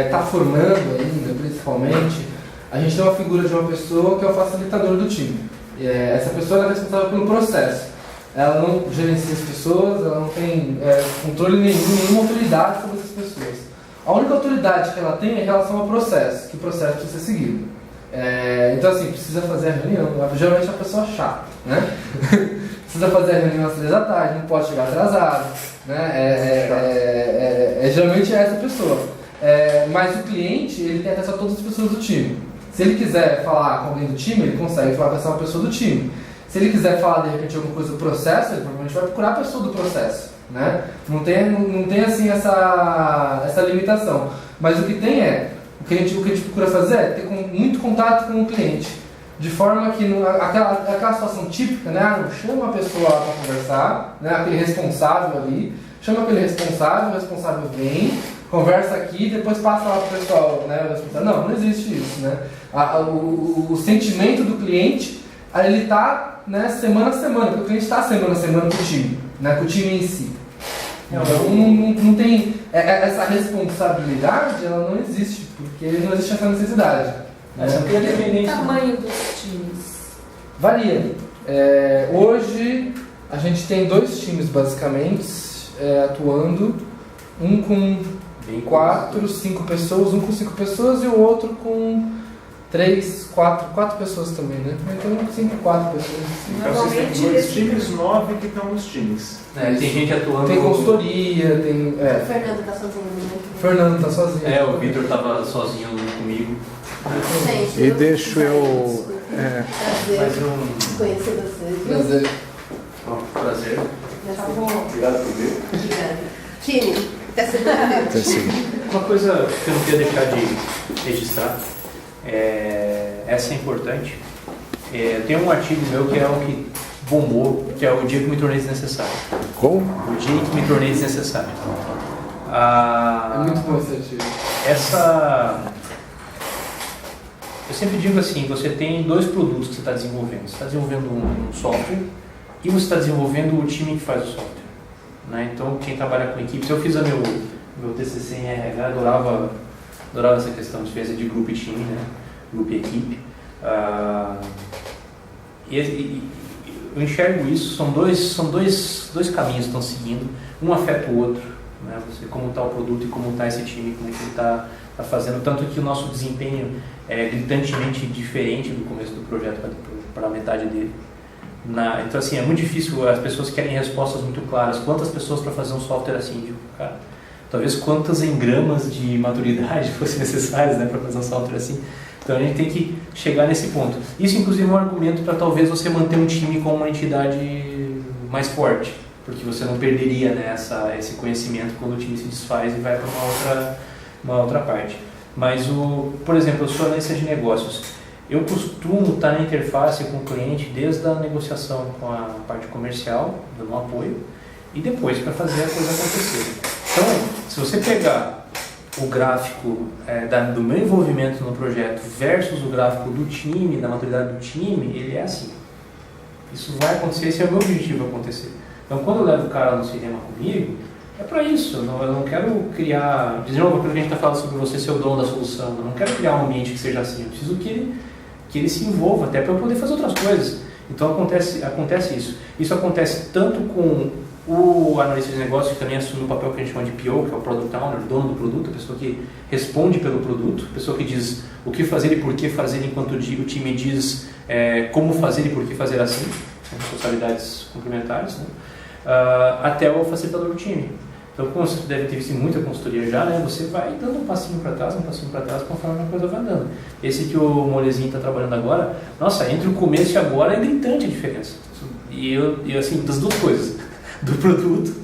está formando ainda, principalmente, a gente tem uma figura de uma pessoa que é o facilitador do time. Essa pessoa é responsável pelo processo. Ela não gerencia as pessoas, ela não tem controle nenhuma autoridade sobre essas pessoas. A única autoridade que ela tem é em relação ao processo, que o processo precisa ser seguido. Então assim, precisa fazer a reunião, geralmente é a pessoa chata, né? Precisa fazer a reunião às 3 da tarde, não pode chegar atrasado, né? Geralmente é essa pessoa. Mas o cliente, ele tem acesso a todas as pessoas do time. Se ele quiser falar com alguém do time, ele consegue falar com essa pessoa do time. Se ele quiser falar de repente alguma coisa do processo, ele provavelmente vai procurar a pessoa do processo, né? Não tem assim essa limitação. Mas o que tem o que a gente procura fazer é ter muito contato com o cliente, de forma que aquela situação típica, né? Chama a pessoa para conversar, né? Aquele responsável ali, chama aquele responsável, o responsável vem, conversa aqui, depois passa lá para o pessoal, né? Não existe isso, né? O sentimento do cliente, ele está, né, semana a semana, porque o cliente está semana a semana com o time, né? Com o time em si. Então não tem essa responsabilidade, ela não existe, porque não existe essa necessidade. O tamanho dos times? Varia. Hoje a gente tem 2 times basicamente atuando, um com 4, 5 pessoas, um com 5 pessoas e o outro com 3, 4 pessoas também, né? Então 5, 4 pessoas. Então vocês têm 2 times, 9 que estão nos times. Tem gente atuando. Tem consultoria, tem. O Fernando está sozinho, né? O Fernando está sozinho. O Vitor estava sozinho comigo. Gente, E deixo eu. Prazer conhecer vocês. Prazer. Prazer. Tá bom. Obrigado por ver. Obrigada. Time, até segunda-feira. Uma coisa que eu não queria deixar de registrar, essa é importante. Tem um artigo meu que é o que bombou, que é o dia que me tornei desnecessário. Como? O dia que me tornei desnecessário. É muito bom esse artigo. Eu sempre digo assim, você tem 2 produtos que você está desenvolvendo. Você está desenvolvendo um software e você está desenvolvendo o time que faz o software, né? Então, quem trabalha com equipes, eu fiz meu TCC em RH, adorava essa questão de defesa de grupo e time, né? Grupo e equipe. Eu enxergo isso, são dois caminhos que estão seguindo, um afeta o outro, né? Você, como está o produto e como está esse time, como é que ele está fazendo, tanto que o nosso desempenho é gritantemente diferente do começo do projeto para a metade dele. Então assim, é muito difícil, as pessoas querem respostas muito claras, quantas pessoas para fazer um software assim, digo, cara, talvez quantas engramas de maturidade fossem necessárias, né, para fazer um software assim. Então a gente tem que chegar nesse ponto. Isso inclusive é um argumento para talvez você manter um time com uma entidade mais forte, porque você não perderia, né, esse conhecimento quando o time se desfaz e vai para uma outra parte. Mas, por exemplo, eu sou analista de negócios. Eu costumo estar na interface com o cliente desde a negociação com a parte comercial, dando um apoio, e depois para fazer a coisa acontecer. Então, se você pegar o gráfico do meu envolvimento no projeto versus o gráfico do time, da maturidade do time, ele é assim. Isso vai acontecer, esse é o meu objetivo acontecer. Então, quando eu levo o cara no cinema comigo, é para isso. Eu não quero criar, de novo, aquilo que a gente está falando sobre você ser o dono da solução. Eu não quero criar um ambiente que seja assim. Eu preciso que ele se envolva, até para eu poder fazer outras coisas. Então acontece isso. Isso acontece tanto com o analista de negócio, que também assume o papel que a gente chama de PO, que é o Product Owner, dono do produto, a pessoa que responde pelo produto, a pessoa que diz o que fazer e por que fazer, enquanto o time diz como fazer e por que fazer assim. São responsabilidades complementares, né? Até o facilitador do time. Então, como você deve ter visto muita consultoria já, né, você vai dando um passinho para trás, conforme a coisa vai andando. Esse que o Molezinho está trabalhando agora, nossa, entre o começo e agora é gritante a diferença. E assim, das duas coisas, do produto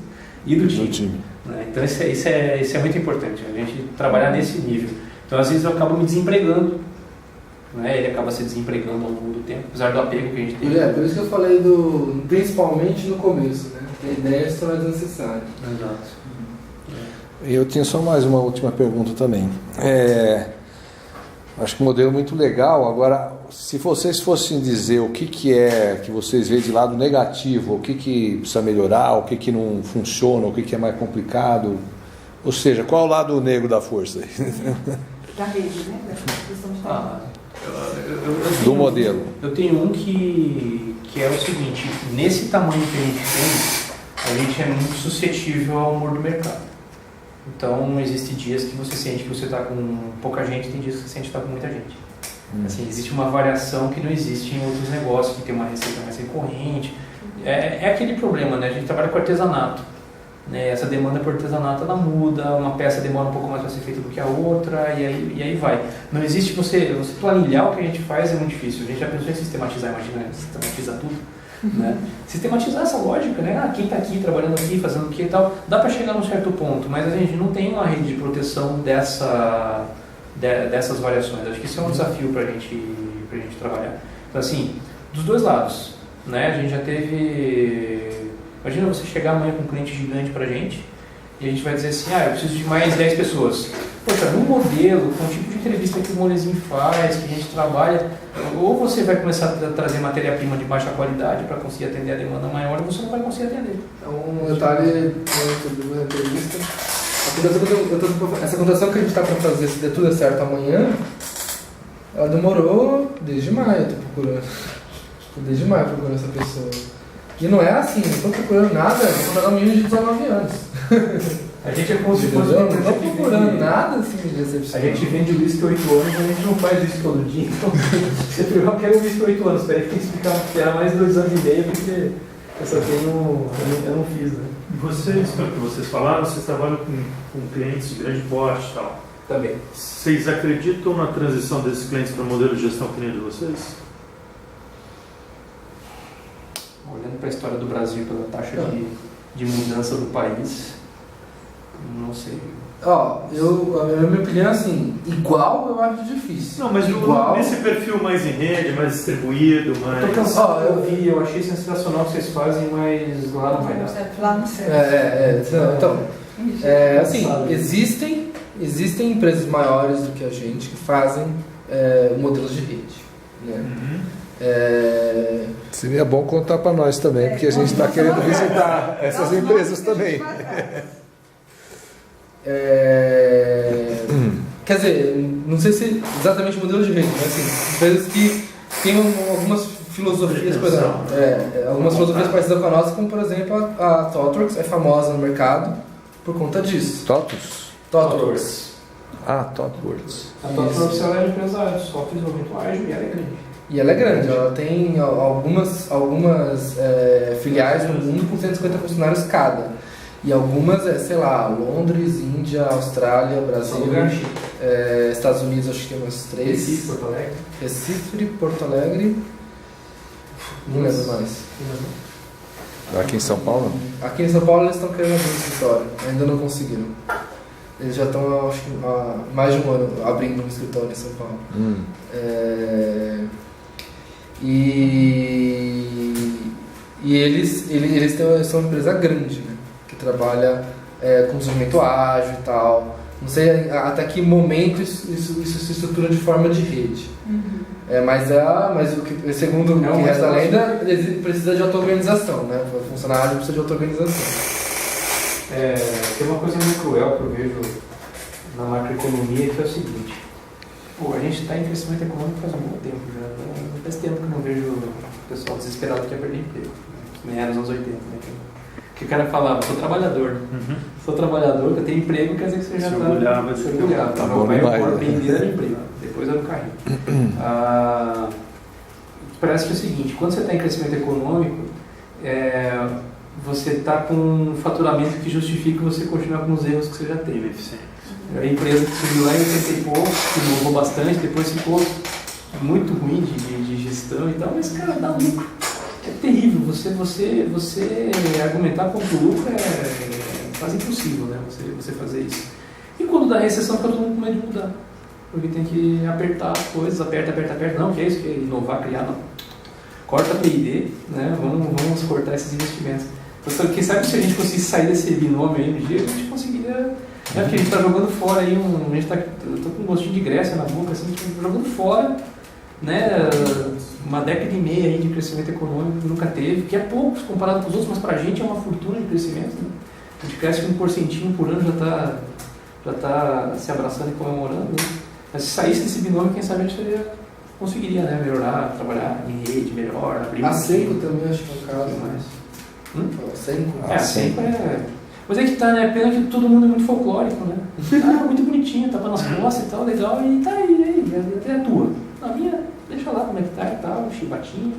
e do time. Né? Então, isso é muito importante, a gente trabalhar nesse nível. Então, às vezes eu acabo me desempregando, né? Ele acaba se desempregando ao longo do tempo, apesar do apego que a gente tem. Por isso que eu falei principalmente no começo, né? Tem ideia só é desnecessário. Exato. E eu tinha só mais uma última pergunta também. Acho que um modelo muito legal. Agora, se vocês fossem dizer o que é que vocês veem de lado negativo, o que precisa melhorar, o que não funciona, o que é mais complicado, ou seja, qual é o lado negro da força aí? Da rede, né? Da questão de tamanho. Do modelo. Eu tenho um que é o seguinte: nesse tamanho que a gente tem, a gente é muito suscetível ao humor do mercado. Então, existem dias que você sente que você está com pouca gente, tem dias que você sente que está com muita gente. Assim, existe uma variação que não existe em outros negócios, que tem uma receita mais recorrente. É aquele problema, né? A gente trabalha com artesanato. Né? Essa demanda por artesanato, ela muda, uma peça demora um pouco mais para ser feita do que a outra, e aí vai. Não existe você planilhar o que a gente faz, é muito difícil. A gente já pensou em sistematizar, imagina, sistematizar tudo. Né? Sistematizar essa lógica, né? Quem está aqui, trabalhando aqui, fazendo o que e tal, dá para chegar num certo ponto, mas a gente não tem uma rede de proteção dessas variações. Acho que isso é um desafio para a gente trabalhar. Então, assim, dos dois lados, né? A gente já teve... Imagina você chegar amanhã com um cliente gigante para a gente e a gente vai dizer assim, eu preciso de mais 10 pessoas. Poxa, no modelo, com o tipo de entrevista que o Molezinho faz, que a gente trabalha, ou você vai começar a trazer matéria-prima de baixa qualidade para conseguir atender a demanda maior, ou você não vai conseguir atender. Então, um detalhe da entrevista, essa contratação que a gente está para fazer, se der tudo certo amanhã, ela demorou desde maio, eu estou procurando. Desde maio procurando essa pessoa. E não é assim, não estou procurando nada, vou contratar um menino de 19 anos. A gente é como se fosse... Não estou procurando nada assim de recepção. A gente vende o whisky 8 anos, a gente não faz isso todo dia. Então, você pegou aquele whisky 8 anos, peraí, tem que explicar que era mais 2 anos e meio, porque eu só tenho... Eu não fiz, né? Vocês, pelo que vocês falaram, vocês trabalham com clientes de grande porte e tal. Também. Vocês acreditam na transição desses clientes para o modelo de gestão que nem de vocês? Olhando para a história do Brasil, pela taxa de mudança do país, não sei. A minha opinião é assim, igual eu acho difícil. Não, mas igual... nesse perfil mais em rede, mais distribuído, mais... Estou cansado, eu achei sensacional o que vocês fazem, mas lá não vai dar. Lá não serve. Então, assim, existem empresas maiores do que a gente que fazem modelos de rede. Né? Seria bom contar para nós também, porque a gente está querendo visitar essas empresas também. Quer dizer, não sei se exatamente modelo de rede, mas assim, empresas que têm algumas filosofias, por exemplo, algumas filosofias parecidas com a nossa, como por exemplo a ThoughtWorks é famosa no mercado por conta disso. ThoughtWorks. ThoughtWorks. A ThoughtWorks é uma empresa de software de desenvolvimento ágil e ela é grande. E ela é grande, ela tem algumas filiais no mundo com 150 funcionários cada. E algumas, sei lá, Londres, Índia, Austrália, Brasil, Estados Unidos, acho que tem umas 3. Recife, Porto Alegre. Não lembro mais. Aqui em São Paulo? Aqui em São Paulo eles estão querendo abrir um escritório, ainda não conseguiram. Eles já estão, acho que há mais de um ano abrindo um escritório em São Paulo. E eles são uma empresa grande, né? Que trabalha com desenvolvimento ágil e tal. Não sei até que momento isso se estrutura de forma de rede. Mas segundo o que reza a lenda, precisa de auto-organização, né? Para funcionar ágil precisa de auto-organização. Tem uma coisa muito cruel que eu vejo na macroeconomia, que é o seguinte: a gente está em crescimento econômico faz um bom tempo já. Faz tempo que não vejo o pessoal desesperado que ia perder emprego, que nem era nos anos 80, né? Que o cara falava, sou trabalhador, sou trabalhador, eu tenho emprego, quer dizer que você já está... Se orgulhava. Tá Meu pai era emprego, depois era o carrinho. Parece que é o seguinte, quando você está em crescimento econômico, você está com um faturamento que justifica você continuar com os erros que você já teve. A empresa que surgiu lá em 80 e pouco, que inovou bastante, depois ficou muito ruim de gestão e tal, mas, cara, dá lucro. É terrível. Você argumentar contra o lucro é quase impossível, né? Você fazer isso. E quando dá recessão, fica todo mundo com medo de mudar. Porque tem que apertar as coisas, aperta. Não, que é isso, que é inovar, criar, não. Corta P&D, né? Vamos cortar esses investimentos. Então, quem sabe se a gente conseguisse sair desse binômio aí no dia, a gente conseguiria. Né? Porque a gente está jogando fora aí, eu tô com um gostinho de Grécia na boca, assim, jogando fora, né, uma década e meia aí de crescimento econômico que nunca teve, que é pouco comparado com os outros, mas para a gente é uma fortuna de crescimento. Né? A gente cresce 1% por ano, já tá se abraçando e comemorando. Né? Mas se saísse desse binômio, quem sabe a gente conseguiria, né, melhorar, trabalhar em rede melhor, abrir A Senco também acho que é um caso. Mais. Senco. A Senco é... Mas é que tá, né? Pena que todo mundo é muito folclórico, né? Muito bonitinho, tapa nas costas e tal, legal, e tá aí, até a tua. A minha, deixa lá como é que tá e tal, chibatinho.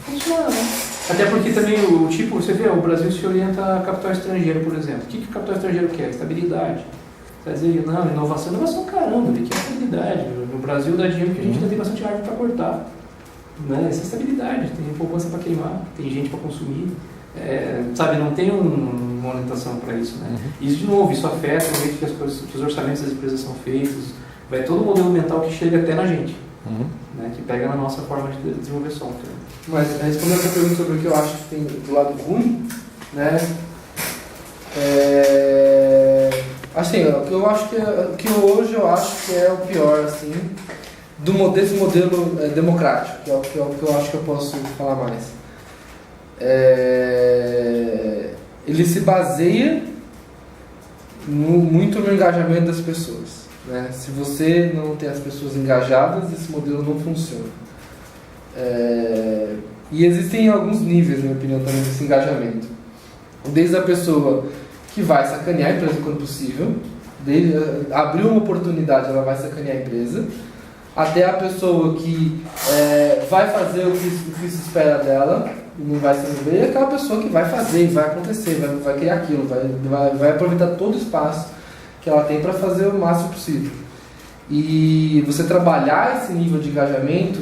Funciona, né? Até porque também o tipo, você vê, o Brasil se orienta a capital estrangeiro, por exemplo. O que o capital estrangeiro quer? Estabilidade. Você vai dizer, não, inovação caramba, ele quer estabilidade. No Brasil dá dinheiro porque a gente ainda tem bastante árvore para cortar. Né? Essa é estabilidade, tem poupança para queimar, tem gente para consumir. Sabe, não tem uma orientação para isso, né? Isso, de novo, isso afeta o jeito que os orçamentos das empresas são feitos, vai todo o modelo mental que chega até na gente, né? Que pega na nossa forma de desenvolver software. Mas respondendo essa pergunta sobre o que eu acho que tem do lado ruim, né? Assim, o que eu acho que hoje eu acho que é o pior, assim, desse modelo democrático, que é o que eu acho que eu posso falar mais. Ele se baseia muito no engajamento das pessoas, né? Se você não tem as pessoas engajadas, esse modelo não funciona. E existem alguns níveis, na minha opinião, também desse engajamento. Desde a pessoa que vai sacanear a empresa quando possível, abriu uma oportunidade, ela vai sacanear a empresa, até a pessoa que vai fazer o que se espera dela, não vai se envolver, e aquela pessoa que vai fazer, vai acontecer, vai criar aquilo, vai aproveitar todo o espaço que ela tem para fazer o máximo possível. E você trabalhar esse nível de engajamento,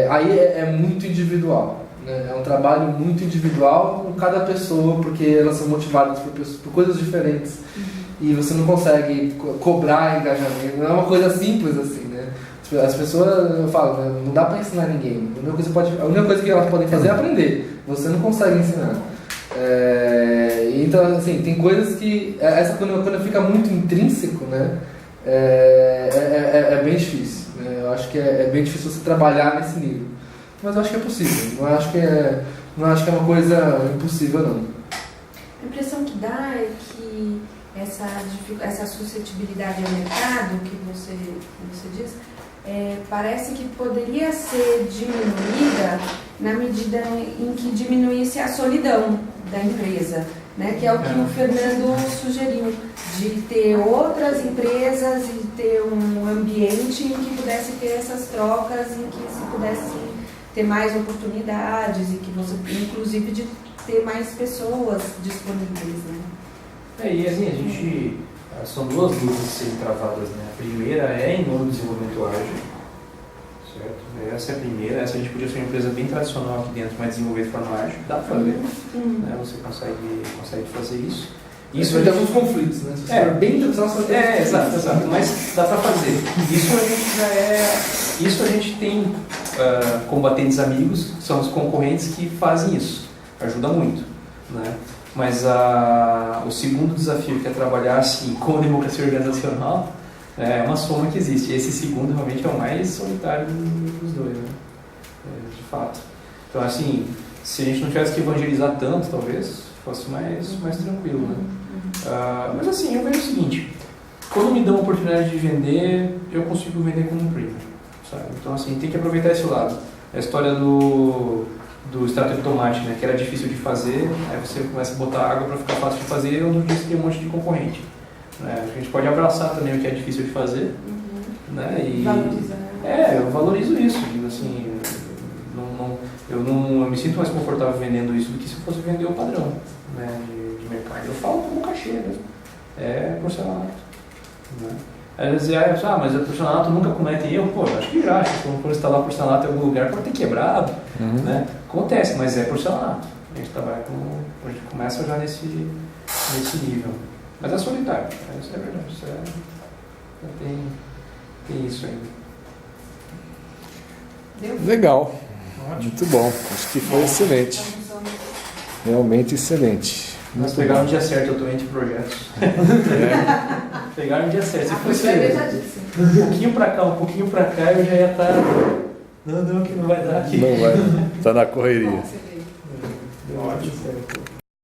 aí é muito individual, né? É um trabalho muito individual com cada pessoa, porque elas são motivadas por coisas diferentes. E você não consegue cobrar engajamento, não é uma coisa simples assim, né? As pessoas, eu falo, né, não dá para ensinar ninguém. A única coisa que elas podem fazer é aprender. Você não consegue ensinar. Então, assim, tem coisas que... quando fica muito intrínseco, né, é bem difícil. Né? Eu acho que é bem difícil você trabalhar nesse nível. Mas eu acho que é possível. Não acho que é uma coisa impossível, não. A impressão que dá é que essa suscetibilidade ao mercado que você diz, parece que poderia ser diminuída na medida em que diminuísse a solidão da empresa, né? Que é o que o Fernando sugeriu, de ter outras empresas e ter um ambiente em que pudesse ter essas trocas, em que se pudesse ter mais oportunidades e que você, inclusive, de ter mais pessoas disponíveis, né? E assim, são duas lutas a serem travadas, né? A primeira é em nome do desenvolvimento ágil, certo? Essa é a primeira, essa a gente podia ser uma empresa bem tradicional aqui dentro, mas desenvolver de forma ágil, dá para fazer, né? Você consegue fazer isso. Isso vai ter alguns conflitos, né? Se você for bem tradicional, você vai ter exato, mas dá para fazer. Isso a gente tem combatentes amigos, que são os concorrentes que fazem isso, ajuda muito, né? Mas o segundo desafio, que é trabalhar assim com a democracia organizacional, é uma soma que existe. Esse segundo realmente é o mais solitário dos dois, né? De fato. Então, assim, se a gente não tivesse que evangelizar tanto, talvez fosse mais tranquilo, né? Mas assim, eu vejo o seguinte: quando me dão a oportunidade de vender, eu consigo vender como um premium, sabe? Então, assim, tem que aproveitar esse lado. A história do extrato de tomate, né, que era difícil de fazer, aí você começa a botar água para ficar fácil de fazer, e outro dia você tem um monte de concorrente. Né? A gente pode abraçar também o que é difícil de fazer, né? E valorizar. Eu valorizo isso. Assim, eu me sinto mais confortável vendendo isso do que se eu fosse vender o padrão, né, de mercado. Eu falo como cachê mesmo. É porcelanato. Né? Às vezes mas o porcelanato nunca comete erro. Pô, acho que já. Se for instalar porcelanato em algum lugar, pode ter quebrado. Né? Acontece, mas é porcelanato. A gente começa já nesse nível. Mas é solitário. Isso é verdade. Tem isso ainda. Legal. Muito bom. Acho que foi excelente. Realmente excelente. Nós pegaram um dia certo, eu estou entre projetos. Pegaram um dia certo. Se fosse um pouquinho para cá, um pouquinho para cá, eu já ia estar... Não, que não vai dar aqui. Não vai, está na correria. Bom, você vê. Ótimo.